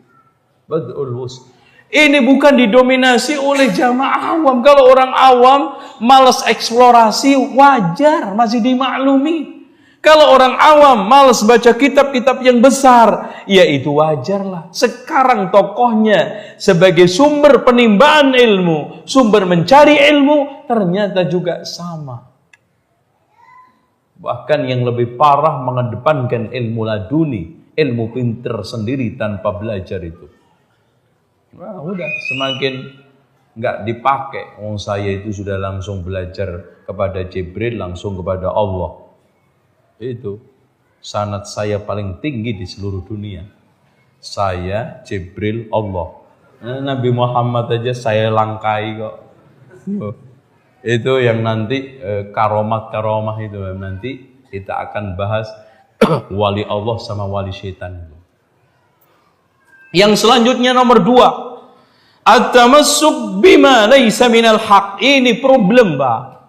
Badul wus. Ini bukan didominasi oleh jamaah awam. Kalau orang awam malas eksplorasi, wajar, masih dimaklumi. Kalau orang awam malas baca kitab-kitab yang besar, ya itu wajarlah. Sekarang tokohnya sebagai sumber penimbangan ilmu, sumber mencari ilmu, ternyata juga sama. Bahkan yang lebih parah mengedepankan ilmu laduni, ilmu pinter sendiri tanpa belajar itu. Wah, udah semakin nggak dipakai. Saya itu sudah langsung belajar kepada Jibril, langsung kepada Allah. Itu sanad saya paling tinggi di seluruh dunia. Saya, Jibril, Allah. Nabi Muhammad aja saya langkai kok. Itu yang nanti karomat-karomah itu nanti kita akan bahas. Wali Allah sama wali syaitan. Yang selanjutnya nomor 2, at-tamassuk bima laysa minal haq. Ini problem, Pak.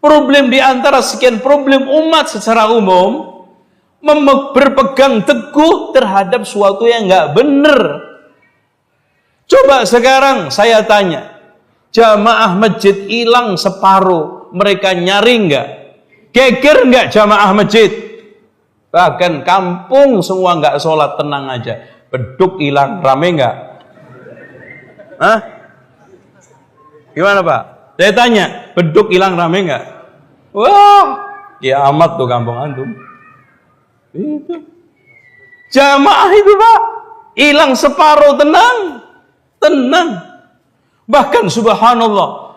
Problem di antara sekian problem umat secara umum, berpegang teguh terhadap suatu yang enggak benar. Coba sekarang saya tanya, jamaah masjid hilang separuh, mereka nyari enggak? Geger enggak jamaah masjid? Bahkan kampung semua enggak sholat, tenang aja. Beduk hilang, rame enggak? Hah? Gimana Pak? Saya tanya, beduk hilang rame enggak? Wah, kiamat tuh kampung antum. Itu. Jamaah itu Pak, hilang separuh, tenang. Tenang. Bahkan subhanallah,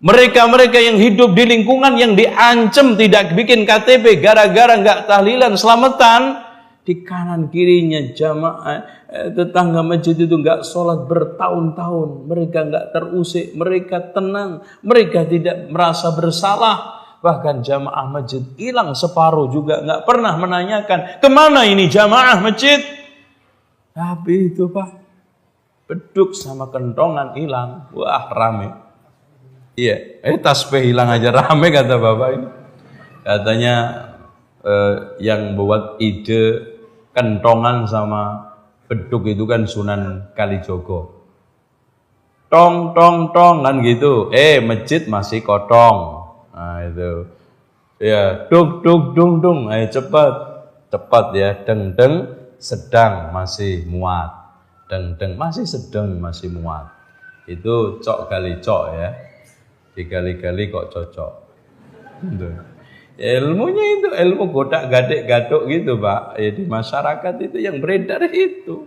mereka-mereka yang hidup di lingkungan yang diancam tidak bikin KTP gara-gara nggak tahlilan selamatan, di kanan kirinya jamaah tetangga masjid itu nggak sholat bertahun-tahun, mereka nggak terusik, mereka tenang, mereka tidak merasa bersalah. Bahkan jamaah masjid hilang separuh juga nggak pernah menanyakan kemana ini jamaah masjid. Tapi itu Pak, beduk sama kentongan hilang, wah rame. Iya, tasbih hilang aja rame kata bapak ini. Katanya yang buat ide kentongan sama beduk itu kan Sunan Kalijogo. Tong tong tong kan gitu. Masjid masih kotong. Nah itu. Ya, duk duk dung dung. Cepat. Cepat ya. Deng deng sedang masih muat. Deng deng masih sedang masih muat. Itu cok kali cok ya. Dikali-kali kok cocok. Ilmunya itu ilmu godak gadek gadok gitu Pak. Di masyarakat itu yang beredar itu.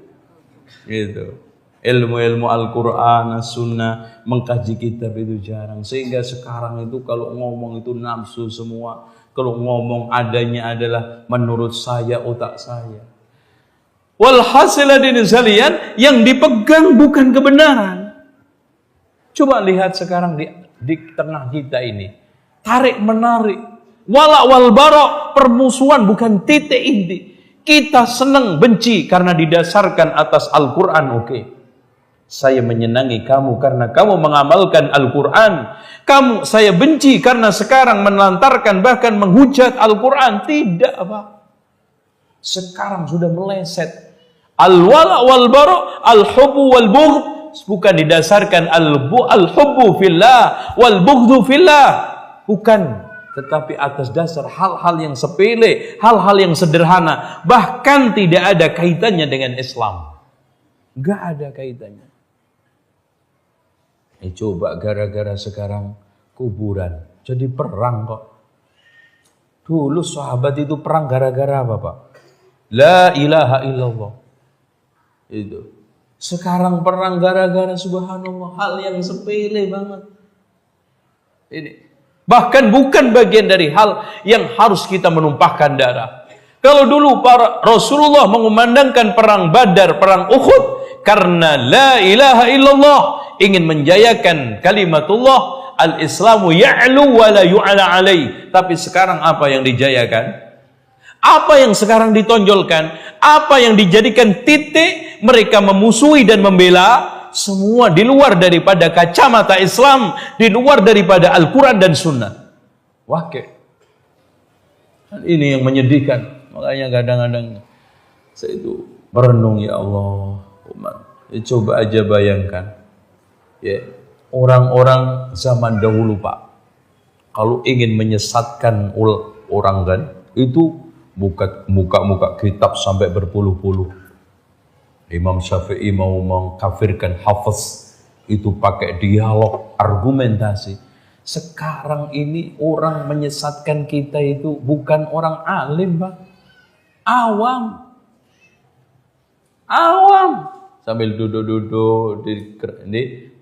Gitu. Ilmu-ilmu Al-Quran, As-Sunnah, mengkaji kitab itu jarang. Sehingga sekarang itu kalau ngomong itu nafsu semua. Kalau ngomong adanya adalah menurut saya, otak saya. Walhasil hadirin sekalian, yang dipegang bukan kebenaran. Coba lihat sekarang di tengah kita ini, tarik menarik, walak wal barok, permusuhan bukan titik inti. Kita senang benci karena didasarkan atas Al-Quran, oke. Saya menyenangi kamu karena kamu mengamalkan Al-Quran. Saya benci karena sekarang menelantarkan bahkan menghujat Al-Quran. Tidak Pak. Sekarang sudah meleset. Al-walak wal barok, al-hubbu wal bughd, bukan didasarkan al-hubbu fillah wal bughdu fillah, bukan, tetapi atas dasar hal-hal yang sepele, hal-hal yang sederhana, bahkan tidak ada kaitannya dengan Islam. Enggak ada kaitannya. Coba gara-gara sekarang kuburan jadi perang kok. Dulu sahabat itu perang gara-gara apa, Pak? La ilaha illallah. Itu. Sekarang perang gara-gara subhanallah, hal yang sepele banget. Ini. Bahkan bukan bagian dari hal yang harus kita menumpahkan darah. Kalau dulu para Rasulullah mengumandangkan perang Badar, perang Uhud karena la ilaha illallah, ingin menjayakan kalimatullah, al-islamu ya'lu wa la yu'ala alaih. Tapi sekarang apa yang dijayakan? Apa yang sekarang ditonjolkan? Apa yang dijadikan titik mereka memusuhi dan membela? Semua di luar daripada kacamata Islam, di luar daripada Al-Quran dan Sunnah. Wakil. Ini yang menyedihkan. Makanya kadang-kadang saya itu merenung, ya Allah, umat. Coba aja bayangkan, ya, orang-orang zaman dahulu, Pak, kalau ingin menyesatkan orang kan, itu muka kitab sampai berpuluh-puluh. Imam Syafi'i mau mengkafirkan Hafiz, itu pakai dialog, argumentasi. Sekarang ini orang menyesatkan kita itu bukan orang alim, Pak. Awam sambil duduk-duduk di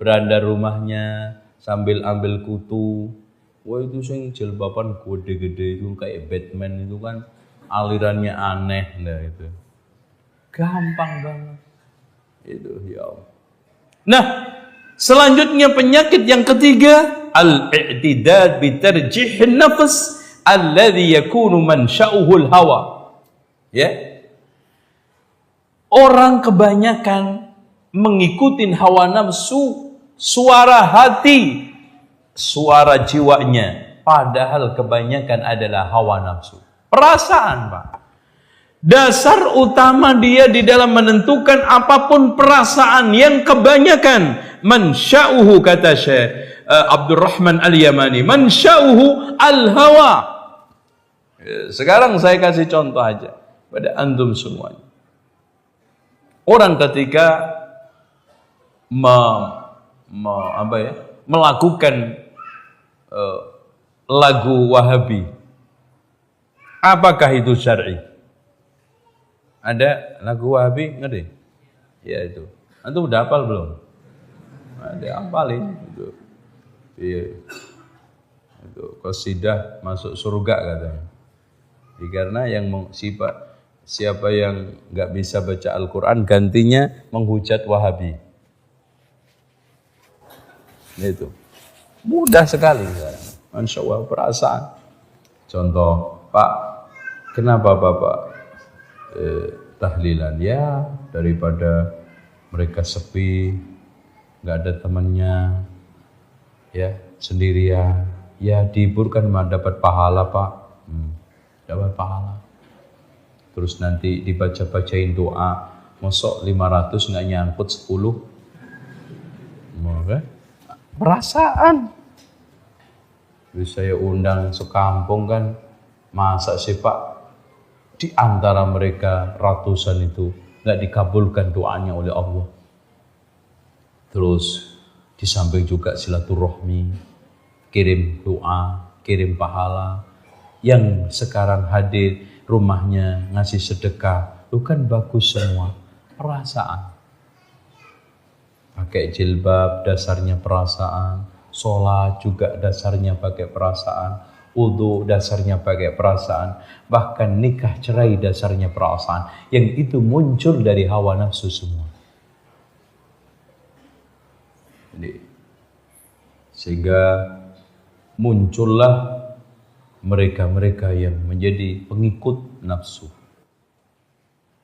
beranda rumahnya sambil ambil kutu. Wah, itu sing jilbaban gede-gede itu kayak Batman itu kan alirannya aneh. Nah itu gampang banget itu, ya Allah. Nah, selanjutnya penyakit yang ketiga, al-i'tidad bi tarjih an-nafs alladhi yakunu mansha'uhu al-hawa. Ya, orang kebanyakan mengikuti hawa nafsu, suara hati, suara jiwanya, padahal kebanyakan adalah hawa nafsu, perasaan, Pak. Dasar utama dia di dalam menentukan apapun perasaan yang kebanyakan mansya'uhu, kata Syekh Abdurrahman Al-Yamani, mansya'uhu al-hawa. Sekarang saya kasih contoh aja pada antum semuanya. Orang ketika melakukan lagu Wahabi, apakah itu syar'i? Ada lagu Wahabi, ngerti? Ya itu. Antum udah hafal belum? Ada hafalin itu. Iya. Itu qasidah masuk surga katanya. Karena yang siapa yang nggak bisa baca Al-Quran, gantinya menghujat Wahabi. Itu mudah sekali, Masya Allah, perasaan. Contoh, Pak, kenapa Bapak tahlilan? Ya, daripada mereka sepi, nggak ada temannya, ya, sendirian, ya dihiburkan, dapat pahala, Pak. Dapat pahala. Terus nanti dibaca-bacain doa, masuk 500 nggak nyangkut 10. Perasaan. Terus saya undang sekampung kan, masa sih Pak di antara mereka ratusan itu nggak dikabulkan doanya oleh Allah. Terus di samping juga silaturahmi, kirim doa, kirim pahala. Yang sekarang hadir rumahnya ngasih sedekah, itu kan bagus semua. Perasaan. Pakai jilbab dasarnya perasaan, sholat juga dasarnya pakai perasaan, wudu dasarnya pakai perasaan, bahkan nikah cerai dasarnya perasaan. Yang itu muncul dari hawa nafsu semua. Jadi, sehingga muncullah mereka-mereka yang menjadi pengikut nafsu.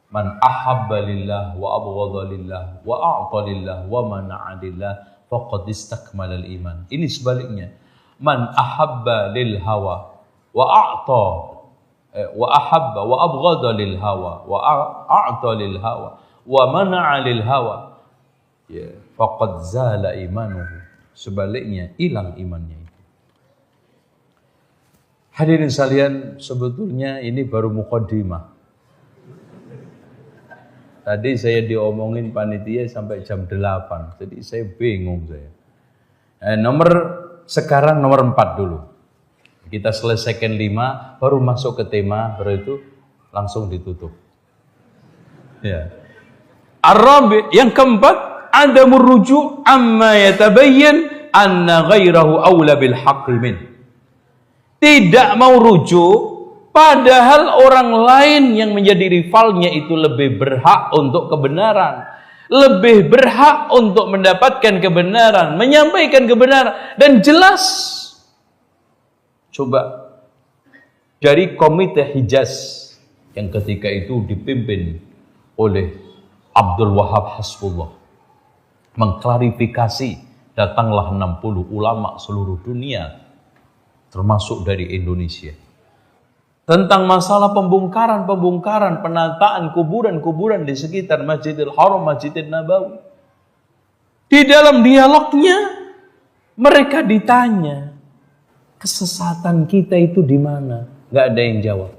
Man ahabba lillah wa abghadha lillah wa a'ta lillah wa mana'a lillah faqad istakmala al-iman. Ini sebaliknya. Man ahabba lil hawa wa a'ta wa ahabba wa abghadha lil hawa wa a'ta lil hawa wa mana'a lil hawa, ya, faqad zala imanuhu. Sebaliknya, hilang imannya. Hadirin sekalian, sebetulnya ini baru muqaddimah. Tadi saya diomongin panitia sampai jam 8, jadi saya bingung saya. Sekarang nomor 4 dulu. Kita selesaikan 5, baru masuk ke tema, baru itu langsung ditutup. Ya. Ar-rabi, yang keempat, adamur ruju' amma yatabayyan anna ghairahu awla bil haqqi min. Tidak mau rujuk, padahal orang lain yang menjadi rivalnya itu lebih berhak untuk kebenaran, lebih berhak untuk mendapatkan kebenaran, menyampaikan kebenaran, dan jelas. Coba dari Komite Hijaz yang ketika itu dipimpin oleh Abdul Wahab Hasbullah mengklarifikasi, datanglah 60 ulama seluruh dunia termasuk dari Indonesia tentang masalah pembongkaran, penataan kuburan-kuburan di sekitar Masjidil Haram, Masjidil Nabawi. Di dalam dialognya mereka ditanya, kesesatan kita itu di mana? Gak ada yang jawab.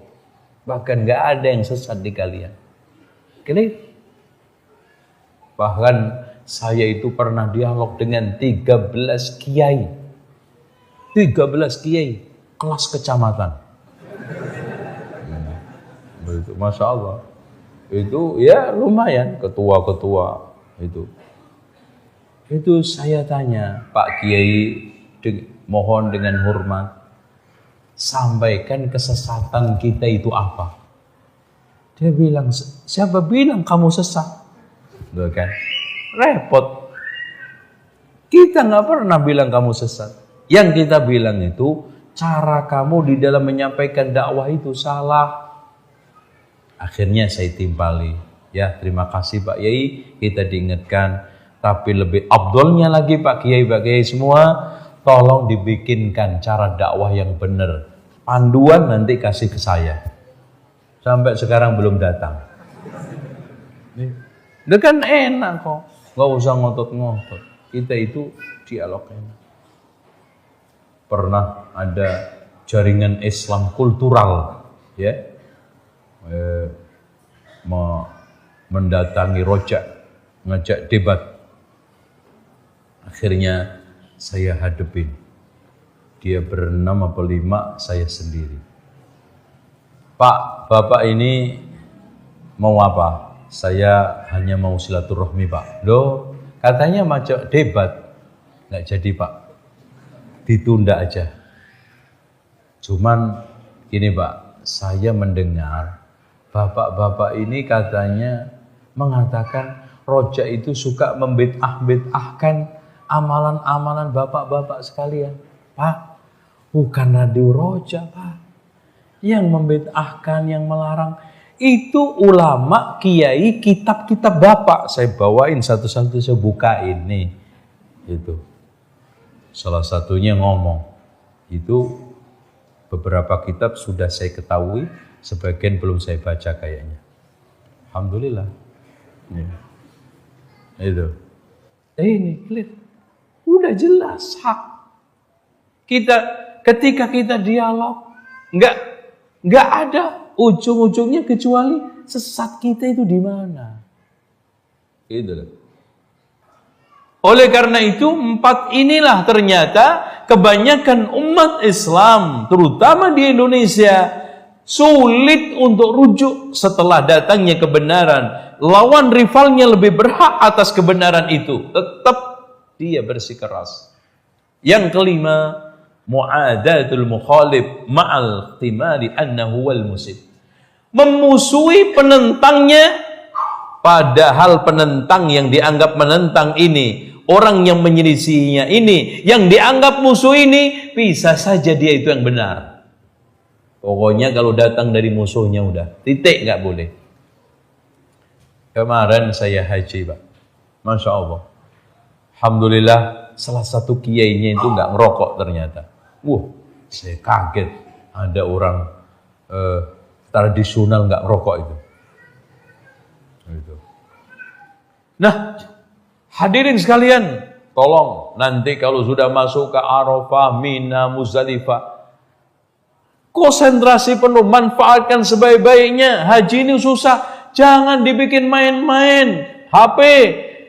Bahkan gak ada yang sesat di kalian. Clear? Bahkan saya itu pernah dialog dengan 13 kiai. 13 kiai kelas kecamatan. Itu Masya Allah. Itu ya lumayan ketua-ketua itu. Itu saya tanya, Pak Kiai, mohon dengan hormat, sampaikan kesesatan kita itu apa? Dia bilang, siapa bilang kamu sesat? Tuh kan? Repot. Kita nggak pernah bilang kamu sesat. Yang kita bilang itu, cara kamu di dalam menyampaikan dakwah itu salah. Akhirnya saya timpali. Ya, terima kasih Pak Kiai, kita diingatkan. Tapi lebih abdolnya lagi Pak Kiai semua, tolong dibikinkan cara dakwah yang benar. Panduan nanti kasih ke saya. Sampai sekarang belum datang. Itu kan enak kok. Gak usah ngotot-ngotot. Kita itu dialog enak. Pernah ada jaringan Islam kultural, ya, mendatangi Rojak, ngajak debat. Akhirnya saya hadepin. Dia ber-6 atau 5, saya sendiri. Pak, Bapak ini mau apa? Saya hanya mau silaturahmi Pak. Loh, katanya macam debat. Nggak jadi Pak. Ditunda aja. Cuman gini Pak, saya mendengar Bapak-bapak ini katanya mengatakan Rojak itu suka membid'ah-bid'ahkan amalan-amalan bapak-bapak sekalian. Pak, bukan radio Rojak Pak. Yang membid'ahkan, yang melarang itu ulama, kiai, kitab-kitab bapak. Saya bawain satu-satu, saya bukain nih. Itu. Salah satunya ngomong. Itu beberapa kitab sudah saya ketahui, sebagian belum saya baca kayaknya. Alhamdulillah. Ya. Itu. Ini clear. Udah jelas hak. Ketika kita dialog, nggak ada ujung-ujungnya kecuali sesat kita itu di mana. Gitu. Oleh karena itu 4 inilah ternyata kebanyakan umat Islam, terutama di Indonesia, sulit untuk rujuk setelah datangnya kebenaran. Lawan rivalnya lebih berhak atas kebenaran itu. Tetap dia bersikeras. Yang kelima, mu'adatul mukhalif ma'al ihtimali annahu wal musib. Memusuhi penentangnya, padahal penentang yang dianggap menentang ini, orang yang menyelisihinya ini, yang dianggap musuh ini, bisa saja dia itu yang benar. Pokoknya kalau datang dari musuhnya udah, titik, nggak boleh. Kemarin saya haji Pak, Masya Allah. Alhamdulillah salah satu kiainya itu nggak ngerokok ternyata. Saya kaget ada orang tradisional nggak ngerokok itu. Nah, hadirin sekalian, tolong nanti kalau sudah masuk ke Arafah, Mina, Muzdalifah, konsentrasi penuh, manfaatkan sebaik-baiknya. Haji ini susah, jangan dibikin main-main, HP,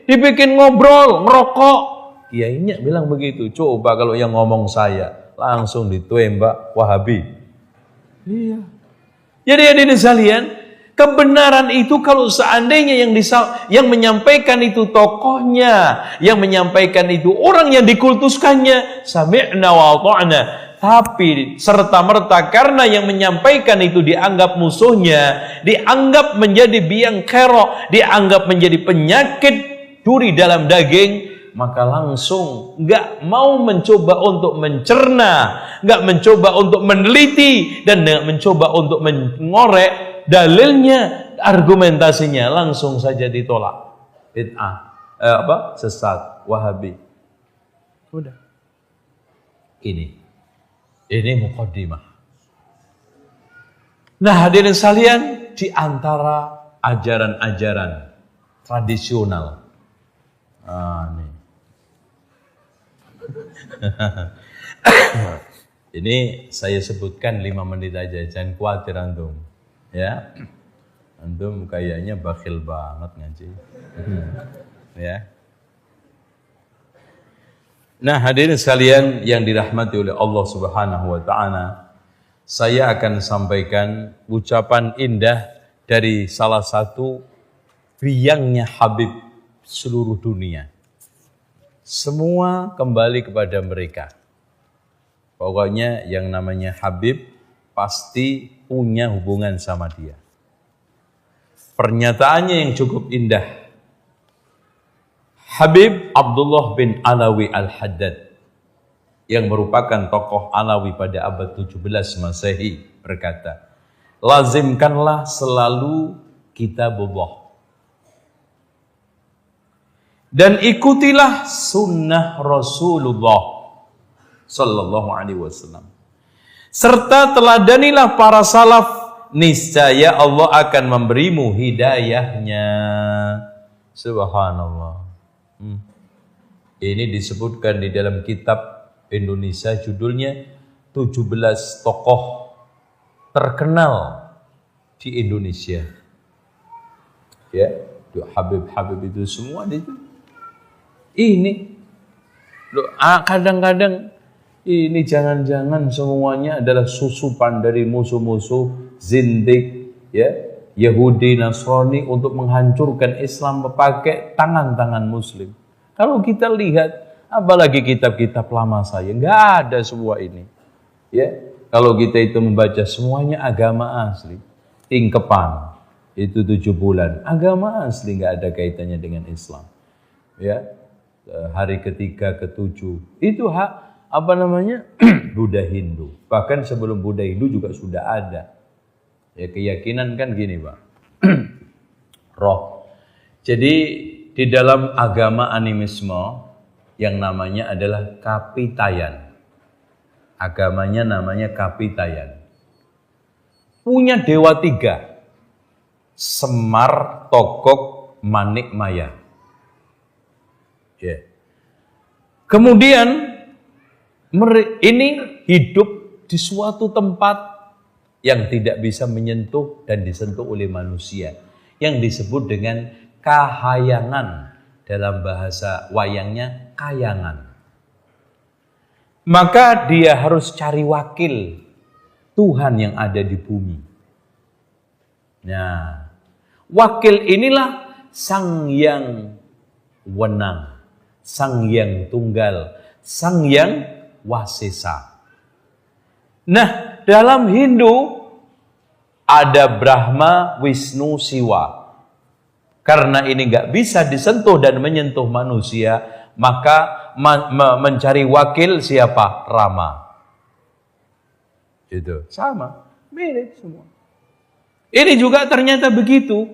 dibikin ngobrol, ngerokok. Kiainya bilang begitu. Coba kalau yang ngomong saya langsung ditembak Wahabi. Iya. Jadi hadirin sekalian, kebenaran itu kalau seandainya yang menyampaikan itu tokohnya, yang menyampaikan itu orang yang dikultuskannya, sami'na wa ata'na. Tapi serta-merta karena yang menyampaikan itu dianggap musuhnya, dianggap menjadi biang kerok, dianggap menjadi penyakit duri dalam daging, maka langsung nggak mau mencoba untuk mencerna, nggak mencoba untuk meneliti, dan nggak mencoba untuk mengorek dalilnya, argumentasinya, langsung saja ditolak. Bid'ah, sesat, Wahabi. Udah. Ini muqaddimah. Nah, hadirin sekalian, di antara ajaran-ajaran tradisional. Nih. Ini saya sebutkan 5 menit aja, jangan khawatir antum. Ya. Antum kayaknya bakhil banget ngaji. Ya. Nah, hadirin sekalian yang dirahmati oleh Allah Subhanahu wa taala, saya akan sampaikan ucapan indah dari salah satu biangnya Habib seluruh dunia. Semua kembali kepada mereka. Pokoknya yang namanya Habib pasti punya hubungan sama dia. Pernyataannya yang cukup indah. Habib Abdullah bin Alawi Al-Haddad yang merupakan tokoh Alawi pada abad 17 Masehi berkata, lazimkanlah selalu kitabullah dan ikutilah sunnah Rasulullah sallallahu alaihi wasallam, serta teladanilah para salaf, niscaya Allah akan memberimu hidayahnya. Subhanallah. Ini disebutkan di dalam kitab Indonesia, judulnya 17 tokoh terkenal di Indonesia. Ya, Habib-habib itu semua itu. Ini kadang-kadang ini jangan-jangan semuanya adalah susupan dari musuh-musuh zindik, ya, Yahudi, Nasrani untuk menghancurkan Islam pakai tangan-tangan Muslim. Kalau kita lihat, apalagi kitab-kitab lama saya, nggak ada semua ini. Ya, kalau kita itu membaca semuanya agama asli, tingkepan itu 7 bulan, agama asli, nggak ada kaitannya dengan Islam. Ya, hari ketiga, ke-7 itu Buddha Hindu. Bahkan sebelum Buddha Hindu juga sudah ada. Ya, keyakinan kan gini, Pak. Roh. Jadi di dalam agama animisme yang namanya adalah Kapitayan. Agamanya namanya Kapitayan. Punya dewa 3. Semar, Togok, Manik, Maya. Ya. Kemudian ini hidup di suatu tempat yang tidak bisa menyentuh dan disentuh oleh manusia, yang disebut dengan kahayangan, dalam bahasa wayangnya kayangan. Maka dia harus cari wakil Tuhan yang ada di bumi. Nah, wakil inilah Sang Yang Wenang, Sang Yang Tunggal, Sang Yang Wasesa. Nah, dalam Hindu ada Brahma, Wisnu, Siwa. Karena ini nggak bisa disentuh dan menyentuh manusia, maka mencari wakil siapa? Rama. Itu sama, mirip semua. Ini juga ternyata begitu.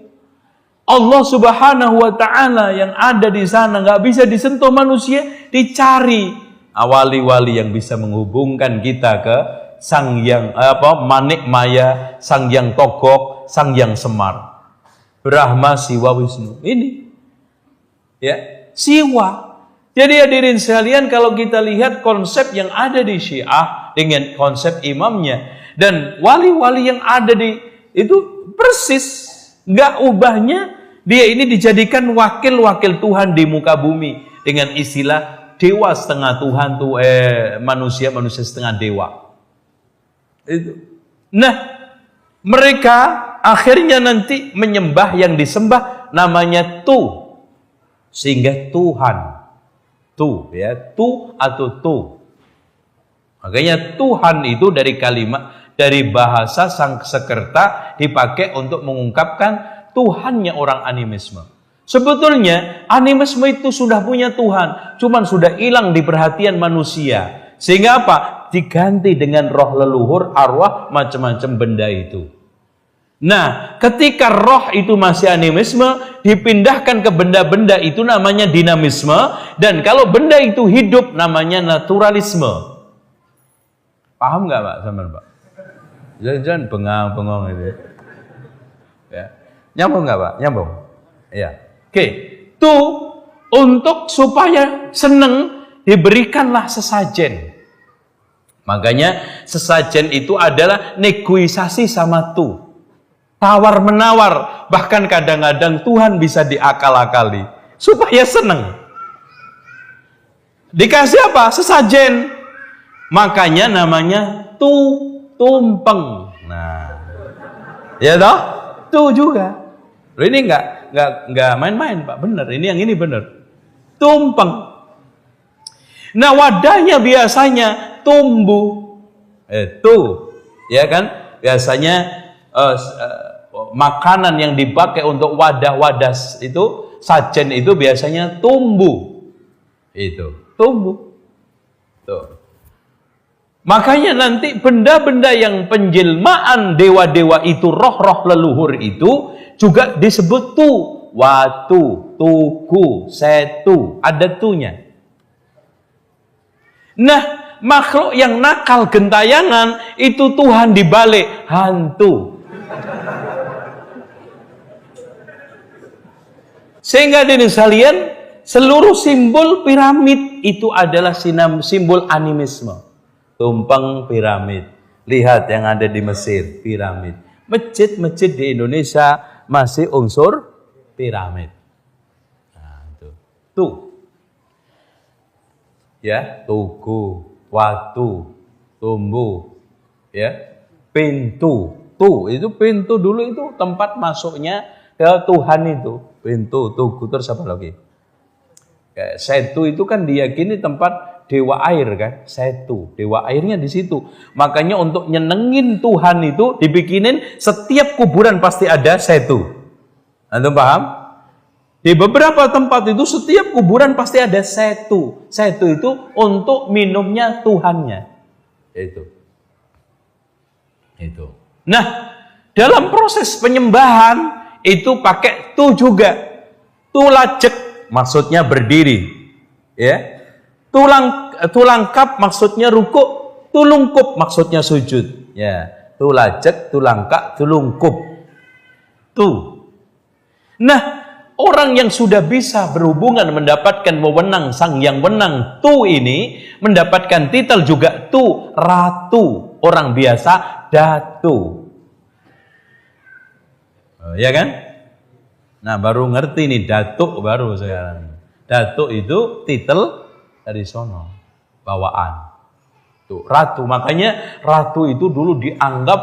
Allah Subhanahu wa taala yang ada di sana nggak bisa disentuh manusia, dicari wali-wali yang bisa menghubungkan kita ke Sang Yang Manik Maya, Sang Yang Togok, Sang Yang Semar. Brahma, Siwa, Wisnu. Ini. Ya, Siwa. Jadi hadirin sekalian, kalau kita lihat konsep yang ada di Syiah dengan konsep imamnya dan wali-wali yang ada di itu persis, nggak ubahnya. Dia ini dijadikan wakil-wakil Tuhan di muka bumi dengan istilah dewa setengah Tuhan tuh manusia setengah dewa. Itu. Nah, mereka akhirnya nanti menyembah yang disembah namanya tu. Sehingga Tuhan. Tu ya, tu atau tu. Makanya Tuhan itu dari bahasa Sanskerta dipakai untuk mengungkapkan Tuhannya orang animisme. Sebetulnya animisme itu sudah punya Tuhan, cuman sudah hilang di perhatian manusia. Sehingga apa? Diganti dengan roh leluhur, arwah, macam-macam benda itu. Nah, ketika roh itu masih animisme, dipindahkan ke benda-benda itu namanya dinamisme, dan kalau benda itu hidup namanya naturalisme. Paham nggak Pak? Sama Pak? Jangan bengong-bengong itu. Ya. Nyambung nggak Pak? Nyambung. Ya. Oke. Tuh untuk supaya seneng diberikanlah sesajen. Makanya sesajen itu adalah negosiasi sama tuh. Tawar menawar, bahkan kadang-kadang Tuhan bisa diakal-akali supaya seneng. Dikasih apa? Sesajen. Makanya namanya tumpeng. Nah, ya toh? Tuh juga. Loh, ini enggak main-main Pak, bener. Ini yang ini bener. Tumpeng. Nah, wadahnya biasanya tumbuh. Tuh, ya kan? Biasanya makanan yang dipakai untuk wadah-wadah itu, sajen itu biasanya tumbuh. Itu, tumbuh. Tuh. Makanya nanti benda-benda yang penjelmaan dewa-dewa itu, roh-roh leluhur itu juga disebut tu, watu, tuku, setu, ada tunya. Nah, makhluk yang nakal gentayangan itu Tuhan dibalik hantu. Sehingga dari sekalian, seluruh simbol piramid itu adalah simbol animisme. Tumpeng piramid. Lihat yang ada di Mesir, piramid. Masjid-masjid di Indonesia masih unsur piramid. Nah, itu. Tuh. Ya, tugu, watu, tumbuh, ya, pintu. Tuh, itu pintu dulu itu tempat masuknya ke Tuhan itu. Pintu, tugu, terus apa lagi? Kayak setu itu kan diyakini tempat dewa air kan, setu, dewa airnya di situ. Makanya untuk nyenengin Tuhan itu dibikinin setiap kuburan pasti ada setu. Antum paham? Di beberapa tempat itu setiap kuburan pasti ada setu. Setu itu untuk minumnya Tuhannya. Itu. Nah, dalam proses penyembahan itu pakai tu juga. Tulajek maksudnya berdiri. Ya. Tulangkap maksudnya rukuk, tulungkup maksudnya sujud. Ya, tulajek, tulangkap, tulungkup. Tuh. Nah, orang yang sudah bisa berhubungan mendapatkan wewenang sang yang wenang tu ini mendapatkan titel juga tu, ratu. Orang biasa datu. Oh, ya kan? Nah, baru ngerti nih datuk baru sekarang. Datuk itu titel dari sono, bawaan. Tuh, ratu. Makanya ratu itu dulu dianggap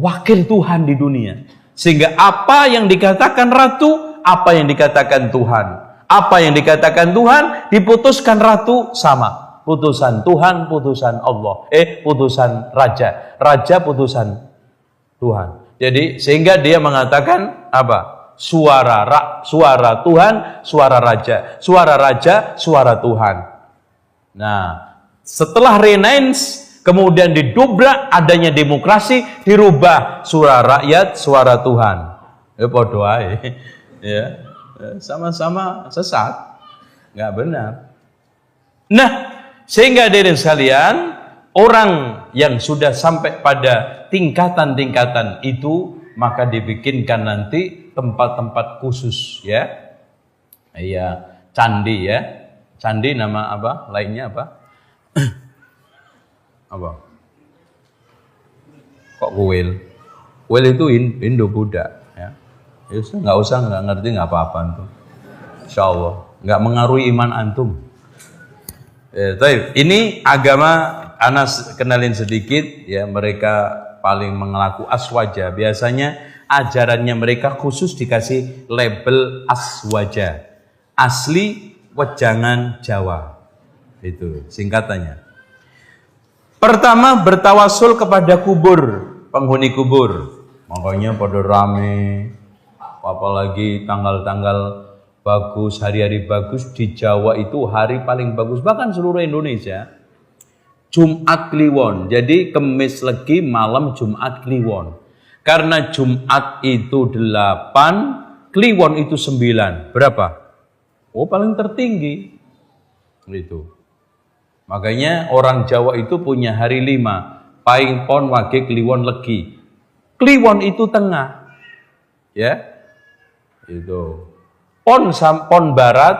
wakil Tuhan di dunia. Sehingga apa yang dikatakan ratu, apa yang dikatakan Tuhan. Apa yang dikatakan Tuhan, diputuskan ratu sama. Putusan Tuhan, putusan Allah. Putusan raja. Raja putusan Tuhan. Jadi sehingga dia mengatakan apa? Suara Tuhan, suara raja. Suara raja, suara Tuhan. Nah, setelah Renaissance kemudian didobrak adanya demokrasi, dirubah suara rakyat, suara Tuhan. Podo ae. Ya, sama-sama sesat. Enggak benar. Nah, sehingga hadirin sekalian, orang yang sudah sampai pada tingkatan-tingkatan itu maka dibikinkan nanti tempat-tempat khusus ya. Iya, candi ya. Candi nama apa? Lainnya apa? Apa? Kok kuil? Kuil itu Indo-Buddha ya. Nggak usah nggak ngerti nggak apa-apa antum. Insyaallah nggak mengaruhi iman antum. Taib. Ini agama Anas kenalin sedikit ya, mereka paling mengelaku aswaja. Biasanya ajarannya mereka khusus dikasih label aswaja. Asli wejangan Jawa. Itu singkatannya. Pertama bertawasul kepada kubur, penghuni kubur. Makanya pada rame, apalagi tanggal-tanggal bagus, hari-hari bagus di Jawa itu hari paling bagus, bahkan seluruh Indonesia. Jumat Kliwon, jadi Kemis Legi malam Jumat Kliwon. Karena Jumat itu 8, Kliwon itu 9. Berapa? Oh, paling tertinggi. Itu. Makanya orang Jawa itu punya hari 5. Paing Pon Wage Kliwon Legi. Kliwon itu tengah. Ya. Itu. Pon barat,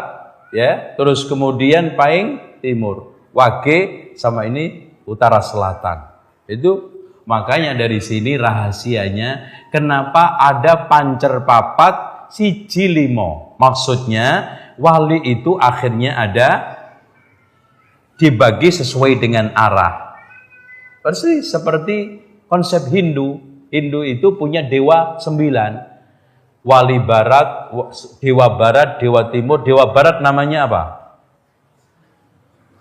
ya, terus kemudian Paing timur. Wage sama ini utara selatan. Itu makanya dari sini rahasianya kenapa ada pancer papat siji limo. Maksudnya wali itu akhirnya ada dibagi sesuai dengan arah. Persis seperti konsep Hindu. Hindu itu punya dewa 9. Wali barat, dewa barat, dewa timur, dewa barat namanya apa?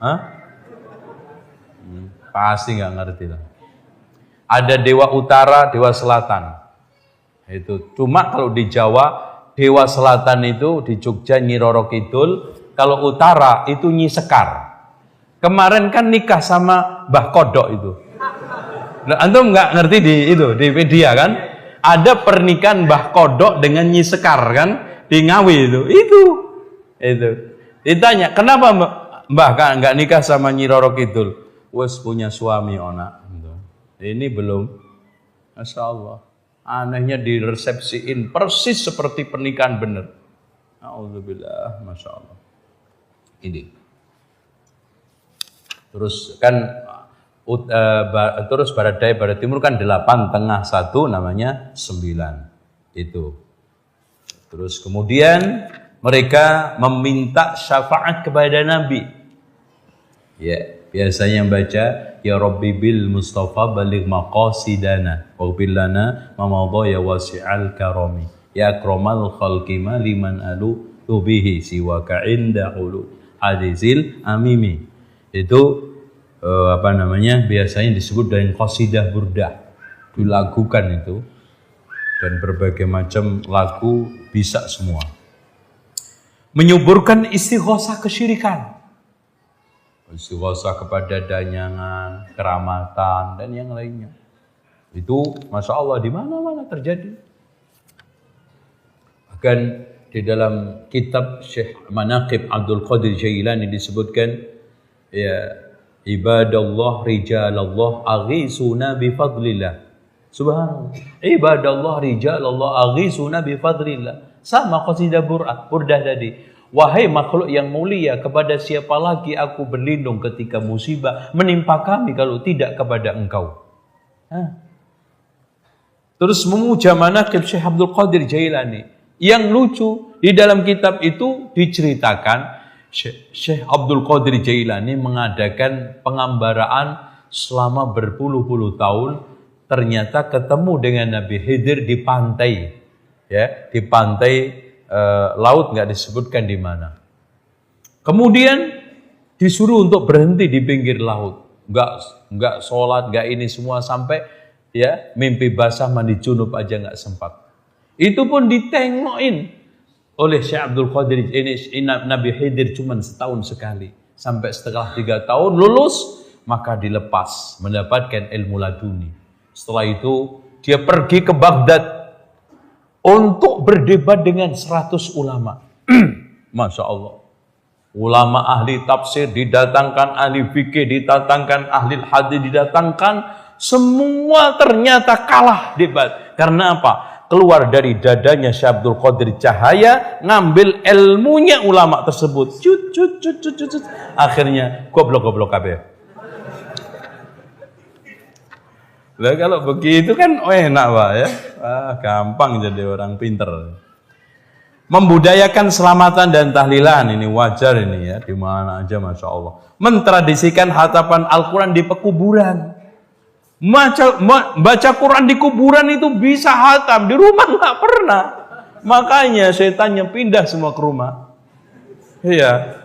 Hah? Pasti nggak ngerti lah. Ada dewa utara, dewa selatan. Itu cuma kalau di Jawa dewa selatan itu di Jogja Nyi Roro Kidul, kalau utara itu Nyi Sekar. Kemarin kan nikah sama Mbah Kodok itu. Nah, antum nggak ngerti di media kan? Ada pernikahan Mbah Kodok dengan Nyi Sekar kan di Ngawi itu. Itu. Ditanya, kenapa Mbah nggak nikah sama Nyi Roro Kidul? Wes punya suami ona. Ini belum. Masya Allah. Anehnya diresepsiin persis seperti pernikahan bener. Alhamdulillah, Masya Allah. Ini. Terus kan terus barat daya barat timur kan 8, tengah 1 namanya 9. Itu. Terus kemudian mereka meminta syafaat kepada Nabi. Ya. Biasanya baca ya Rabbi bil Mustafa baligh maqasidana waghfir lana ma madha ya wasi'al karami ya akramal khalqi ma liman alu bihi siwaka inda ulu hadizil amimi. Itu biasanya disebut dengan qasidah burdah, dilakukan itu, dan berbagai macam lagu bisa semua. Menyuburkan istighosah kesyirikan, istighosah kepada danyangan, keramatan, dan yang lainnya. Itu Masya Allah di mana-mana terjadi. Bahkan di dalam kitab Syekh Manaqib Abdul Qadir Jailani disebutkan, ya ibadallah rijalallah aghisuna bifadlillah. Subhanallah. Ibadallah rijalallah aghisuna bifadlillah. Sama qasidah burdah tadi. Wahai makhluk yang mulia, kepada siapa lagi aku berlindung ketika musibah menimpa kami kalau tidak kepada engkau. Terus memuja manaqib Syekh Abdul Qadir Jailani. Yang lucu, di dalam kitab itu diceritakan Syekh Abdul Qadir Jailani mengadakan pengambaraan selama berpuluh-puluh tahun. Ternyata ketemu dengan Nabi Khidir di pantai. Ya, di pantai laut, nggak disebutkan di mana. Kemudian disuruh untuk berhenti di pinggir laut, nggak sholat, nggak ini semua, sampai ya mimpi basah mandi junub aja nggak sempat. Itu pun ditengokin oleh Syekh Abdul Qadir. Ini Nabi Khidir cuma setahun sekali, sampai setelah 3 tahun lulus maka dilepas mendapatkan ilmu laduni. Setelah itu dia pergi ke Baghdad untuk berdebat dengan 100 ulama. Masya Allah. Ulama ahli tafsir didatangkan, ahli fikih didatangkan, ahli hadis didatangkan. Semua ternyata kalah debat. Karena apa? Keluar dari dadanya Syekh Abdul Qadir cahaya, ngambil ilmunya ulama tersebut. Cut. Akhirnya goblok kabeh. Lah kalau begitu kan enak Pak ya. Gampang jadi orang pinter. Membudayakan selamatan dan tahlilan, ini wajar ini ya, di mana aja Masya Allah. Mentradisikan hatapan Al-Quran di pekuburan. Baca Quran di kuburan itu bisa hatam, di rumah nggak pernah. Makanya setannya pindah semua ke rumah. Iya,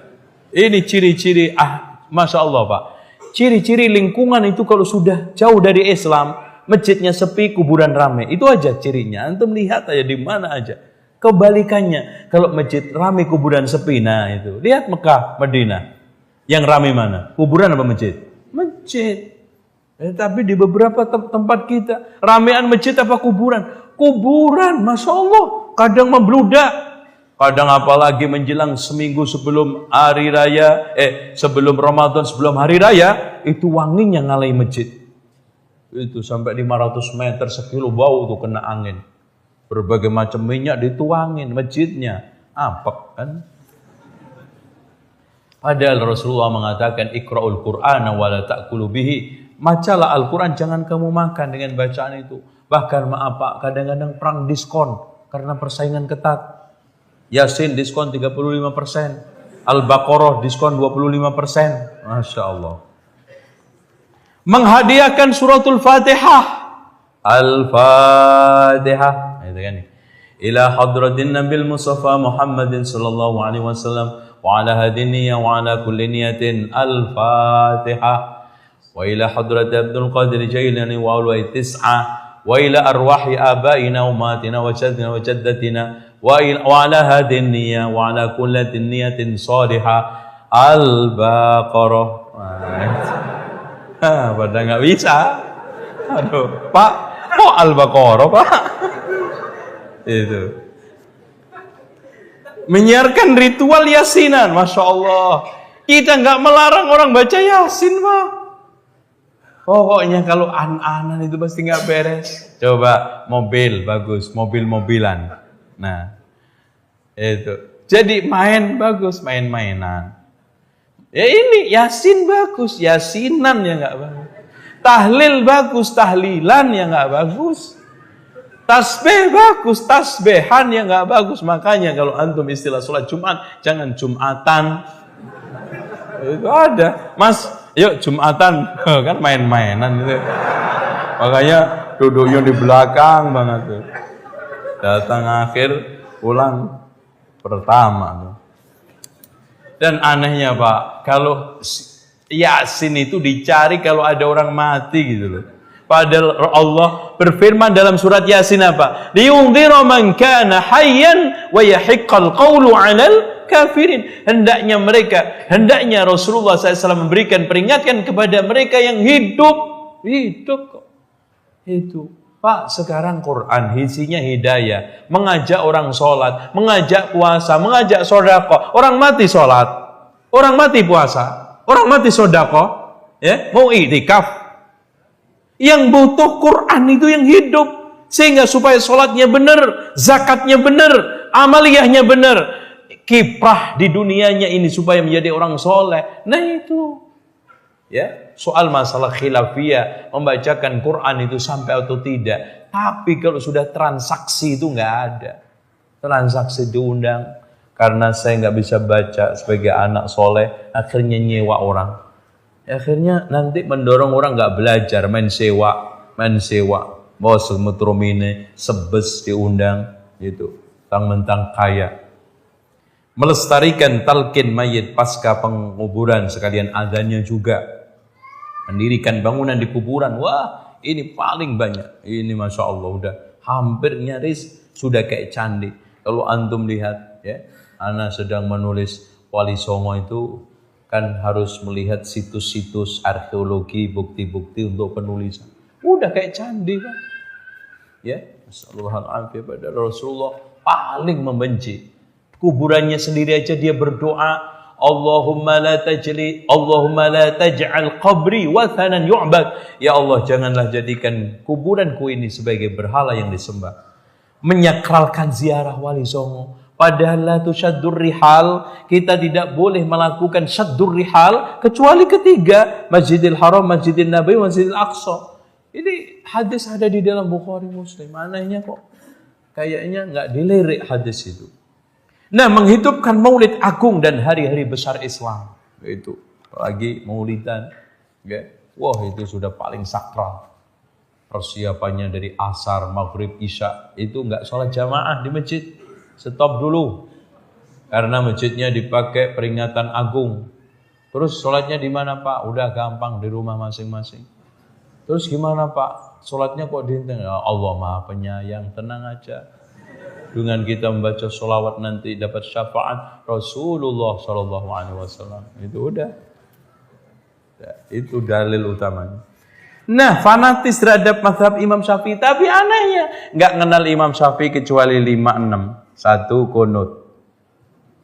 ini ciri-ciri, Masya Allah Pak. Ciri-ciri lingkungan itu kalau sudah jauh dari Islam, masjidnya sepi, kuburan ramai. Itu aja cirinya. Antum lihat aja di mana aja. Kebalikannya, kalau masjid ramai, kuburan sepi, nah itu. Lihat Mekah, Madinah. Yang ramai mana? Kuburan apa masjid? Masjid. Tapi di beberapa tempat kita, ramean masjid apa kuburan? Kuburan, Masya Allah. Kadang membludak. Kadang apalagi menjelang seminggu sebelum hari raya, sebelum Ramadan, sebelum hari raya, itu wanginya ngalai masjid. Itu sampai 500 meter, sekilo bau tuh kena angin. Berbagai macam minyak dituangin masjidnya. Apek kan? Padahal Rasulullah mengatakan Iqra'ul Qur'ana wa la ta'kulu bihi. Bacalah Al-Quran, jangan kamu makan dengan bacaan itu. Bahkan maaf Pak, kadang-kadang perang diskon karena persaingan ketat. Yasin diskon 35%, Al-Baqarah diskon 25%. Masya Allah. Menghadiahkan suratul Fatihah. Al-Fatihah. Itu kan. Ila hadratin Nabil Mustafa Muhammadin sallallahu alaihi wasallam wa ala hadiniya wa ala kulli niyatin. Al-Fatihah. Wa ila hadrati Abdul Qadir Jailani wa ulwai tis'ah wa ila arwahi abaina wa umatina wa jaddina wa jaddatina wa ala hadiniya wa ala kulli niyatin salihah. Al-Baqarah. Pada nggak bisa. Aduh, Pak, kok Al-Baqarah, Pak? Itu. Menyiarkan ritual yasinan, Masya Allah. Kita nggak melarang orang baca yasin, Pak. Pokoknya kalau an-anan itu pasti nggak beres. Coba mobil bagus, mobil-mobilan. Nah, itu. Jadi main bagus, main-mainan. Ya ini yasin bagus, yasinan ya nggak bagus. Tahlil bagus, tahlilan ya nggak bagus. Tasbih bagus, tasbihan ya nggak bagus. Makanya kalau antum istilah sholat Jumat, jangan Jumatan. Itu ada, Mas. Yuk Jumatan, kan main-mainan itu. Makanya duduknya di belakang banget tuh. Datang akhir, pulang pertama tuh. Dan anehnya Pak, kalau Yasin itu dicari kalau ada orang mati gitu loh. Padahal Allah berfirman dalam surat Yasin apa? Liyundhira man kana hayyan wa yahiqqal qawlu 'alal kafirin. Hendaknya Rasulullah SAW memberikan peringatan kepada mereka yang hidup kok. Itu. Pak, sekarang Quran isinya hidayah, mengajak orang sholat, mengajak puasa, mengajak sedekah. Orang mati sholat, orang mati puasa, orang mati sedekah, ya, mau i'tikaf. Yang butuh Quran itu yang hidup, sehingga supaya sholatnya benar, zakatnya benar, amaliyahnya benar, kiprah di dunianya ini supaya menjadi orang soleh. Nah itu, ya, soal masalah khilafiyah, membacakan Quran itu sampai atau tidak. Tapi kalau sudah transaksi itu nggak ada. Transaksi diundang, karena saya nggak bisa baca sebagai anak soleh, akhirnya nyewa orang. Akhirnya nanti mendorong orang nggak belajar, main sewa. Bos metromine, sebes diundang, gitu. Mentang-mentang kaya. Melestarikan talqin mayit pasca penguburan, sekalian adanya juga. Mendirikan bangunan di kuburan, wah ini paling banyak. Ini Masya Allah udah hampir nyaris sudah kayak candi. Kalau antum lihat, ya, ana sedang menulis Wali Songo itu kan harus melihat situs-situs arkeologi, bukti-bukti untuk penulisan. Udah kayak candi Pak. Ya, Assalamualaikum pada Rasulullah paling membenci. Kuburannya sendiri aja dia berdoa, Allahumma la taj'al qabri wathanan yu'bad. Ya Allah, janganlah jadikan kuburanku ini sebagai berhala yang disembah. Menyakralkan ziarah Wali Songo. Padahal la tusyaddur rihal, kita tidak boleh melakukan syaddur rihal kecuali ketiga, Masjidil Haram, Masjidil Nabawi, Masjidil Aqsa. Ini hadis ada di dalam Bukhari Muslim. Anehnya kok kayaknya nggak dilirik hadis itu. Nah, menghidupkan maulid agung dan hari-hari besar Islam. Itu lagi maulidan. Okay. Wah, itu sudah paling sakral. Persiapannya dari asar, maghrib, isya. Itu enggak sholat jamaah di masjid. Stop dulu. Karena masjidnya dipakai peringatan agung. Terus sholatnya di mana Pak? Udah gampang, di rumah masing-masing. Terus gimana Pak? Sholatnya kok di ya Allah Maha Penyayang, tenang aja. Dengan kita membaca sholawat nanti dapat syafaat Rasulullah SAW. Itu udah. Itu dalil utamanya. Nah, fanatis terhadap mazhab Imam Syafi'i. Tapi anehnya, nggak kenal Imam Syafi'i kecuali 5-6. 1 kunut.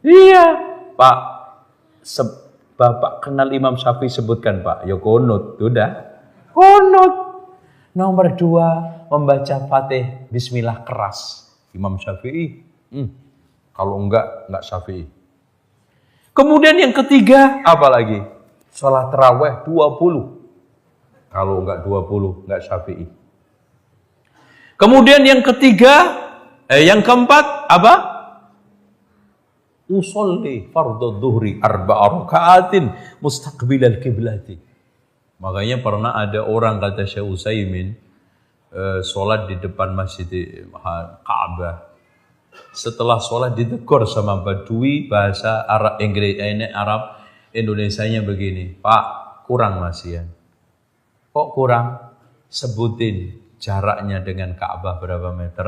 Iya, Pak. Bapak kenal Imam Syafi'i sebutkan Pak. Ya kunut, udah. Kunut. Nomor 2, membaca Fatih Bismillah keras. Imam Syafi'i. Kalau enggak Syafi'i. Kemudian yang ketiga, apa lagi? Sholat tarawih 20. Kalau enggak 20, enggak Syafi'i. Kemudian yang ketiga, yang keempat, apa? Usolli fardhu dhuhri 4 raka'atin mustaqbilal qiblati. Makanya pernah ada orang kata Syekh Utsaimin, sholat di depan masjid Ka'bah. Setelah sholat ditegur sama Badui bahasa Arab Indonesianya begini, Pak, kurang masih ya. Kok kurang? Sebutin jaraknya dengan Ka'bah berapa meter,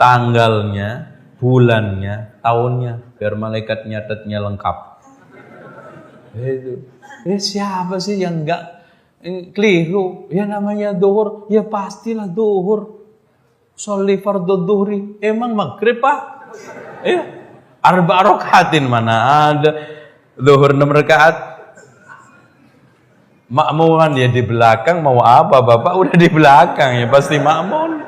tanggalnya, bulannya, tahunnya, biar malaikat nyatetnya lengkap. Itu. Siapa sih yang enggak keliru? Ya namanya duhur, ya pastilah duhur. Sholli fardhu dhuhri, emang maghrib Pak? Ya, 4 rakaatin mana ada duhur 6 rakaat. Makmuman ya di belakang, mau apa Bapak udah di belakang ya pasti makmum.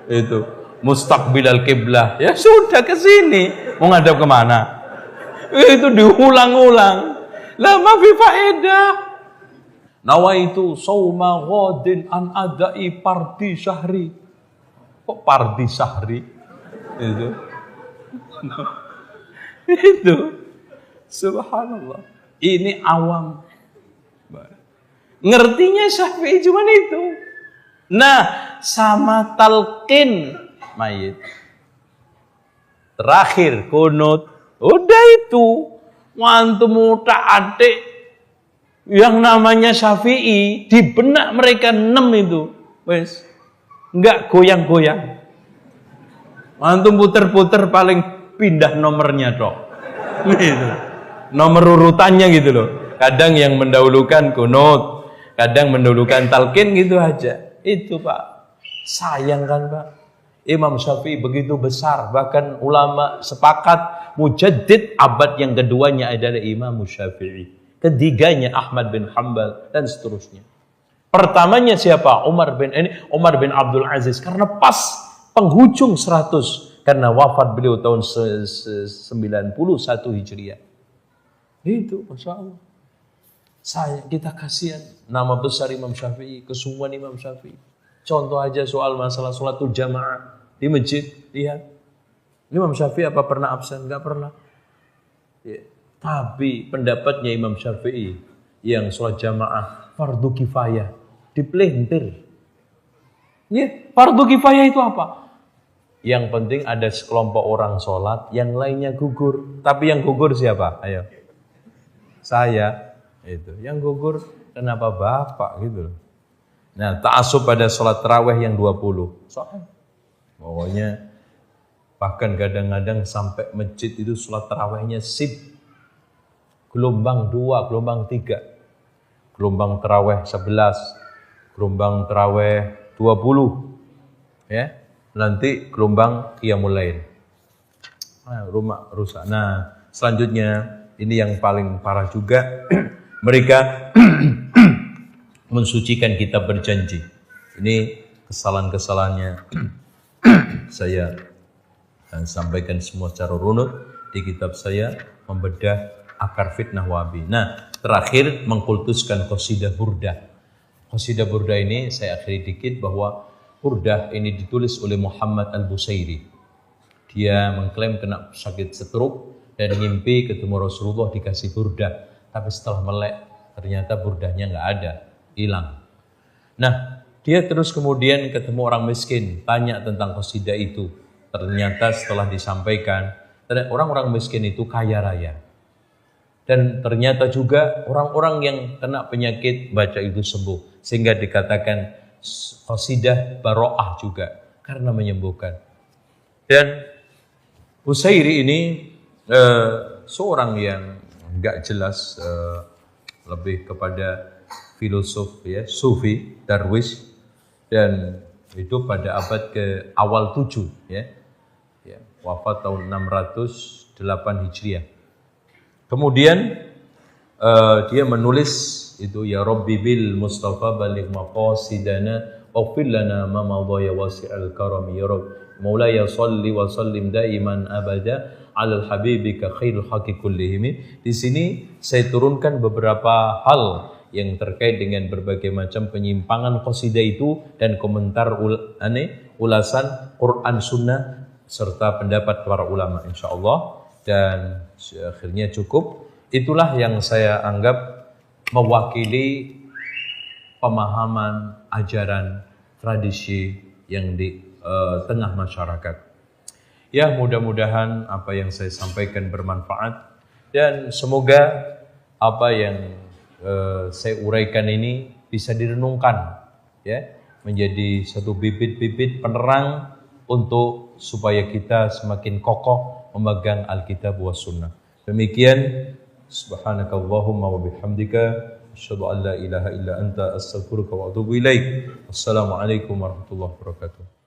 Itu mustaqbilal qiblah. Ya sudah ke sini, mau ngadap kemana? Itu diulang-ulang. Lah ma fi faedah. Nawaitu shauma ghadin an adai pardi syahri. Kok pardi syahri? Itu. Itu. Subhanallah. Ini awam. Ngertinya Syafi'i cuma itu. Nah, sama talqin mayit. Terakhir kunut. Udah itu. Wantum adik yang namanya Syafi'i di benak mereka 6 itu. Wes. Enggak goyang-goyang. Antum puter-puter paling pindah nomornya toh. Gitu. Nomor urutannya gitu loh. Kadang yang mendahulukan kunut, kadang mendahulukan talqin gitu aja. Itu Pak. Sayang kan Pak. Imam Syafi'i begitu besar, bahkan ulama sepakat mujaddid abad yang keduanya adalah Imam Syafi'i. Ketiganya Ahmad bin Hanbal dan seterusnya. Pertamanya siapa? Umar bin Abdul Aziz, karena pas penghujung 100 karena wafat beliau tahun 91 Hijriah. Itu Masya Allah. Kita kasihan nama besar Imam Syafi'i, kesungguhan Imam Syafi'i. Contoh aja soal masalah sholatul jamaah di masjid, lihat. Imam Syafi'i apa pernah absen? Enggak pernah. Ya. Tapi pendapatnya Imam Syafi'i yang sholat jamaah fardu kifayah dipelintir. Ya, fardu kifayah itu apa? Yang penting ada sekelompok orang sholat, yang lainnya gugur. Tapi yang gugur siapa? Ayo. Saya. Itu. Yang gugur kenapa Bapak gitu. Nah, ta'assub pada sholat tarawih yang 20. Soalnya pokoknya bahkan kadang-kadang sampai masjid itu sholat tarawihnya sip. Gelombang 2, gelombang 3. Gelombang tarawih 11, gelombang tarawih 20. Ya. Nanti gelombang qiyamul lail. Nah, rumah rusak. Nah, selanjutnya ini yang paling parah juga. Mereka mensucikan kitab berjanji. Ini kesalahan-kesalahannya. Saya akan sampaikan semua secara runut di kitab saya, membedah akar fitnah Wahabi. Nah, terakhir mengkultuskan qasidah burdah. Qasidah burdah ini saya akhiri dikit bahwa burdah ini ditulis oleh Muhammad Al-Busairi. Dia mengklaim kena sakit stroke dan ngimpi ketemu Rasulullah dikasih burdah. Tapi setelah melek, ternyata burdahnya nggak ada, hilang. Nah, dia terus kemudian ketemu orang miskin, tanya tentang qasidah itu. Ternyata setelah disampaikan, orang-orang miskin itu kaya raya. Dan ternyata juga orang-orang yang kena penyakit baca itu sembuh. Sehingga dikatakan qasidah baro'ah juga, karena menyembuhkan. Dan Busairi ini seorang yang nggak jelas, lebih kepada filosof ya, sufi, darwis, dan itu pada abad ke awal 7 ya, wafat tahun 608 Hijriah. Kemudian dia menulis itu, ya Rabbi bil Mustafa baligh maqasidana waghfir lana ma madha ya wasi'al karami ya Rabb Maulaya salli wa sallim daiman abada alal habibika khairul haqi kullihim. Di sini saya turunkan beberapa hal yang terkait dengan berbagai macam penyimpangan qasidah itu dan komentar ulasan Quran Sunnah serta pendapat para ulama insyaallah. Dan akhirnya cukup. Itulah yang saya anggap mewakili pemahaman ajaran tradisi yang di tengah masyarakat. Ya, mudah-mudahan apa yang saya sampaikan bermanfaat dan semoga apa yang saya uraikan ini bisa direnungkan ya, menjadi satu bibit-bibit penerang untuk supaya kita semakin kokoh memegang Alkitab wa Sunnah. Demikian, subhanakallahumma wa bihamdika asyhadu an la ilaha illa anta astaghfiruka wa atubu ilaik. Wassalamualaikum warahmatullahi wabarakatuh.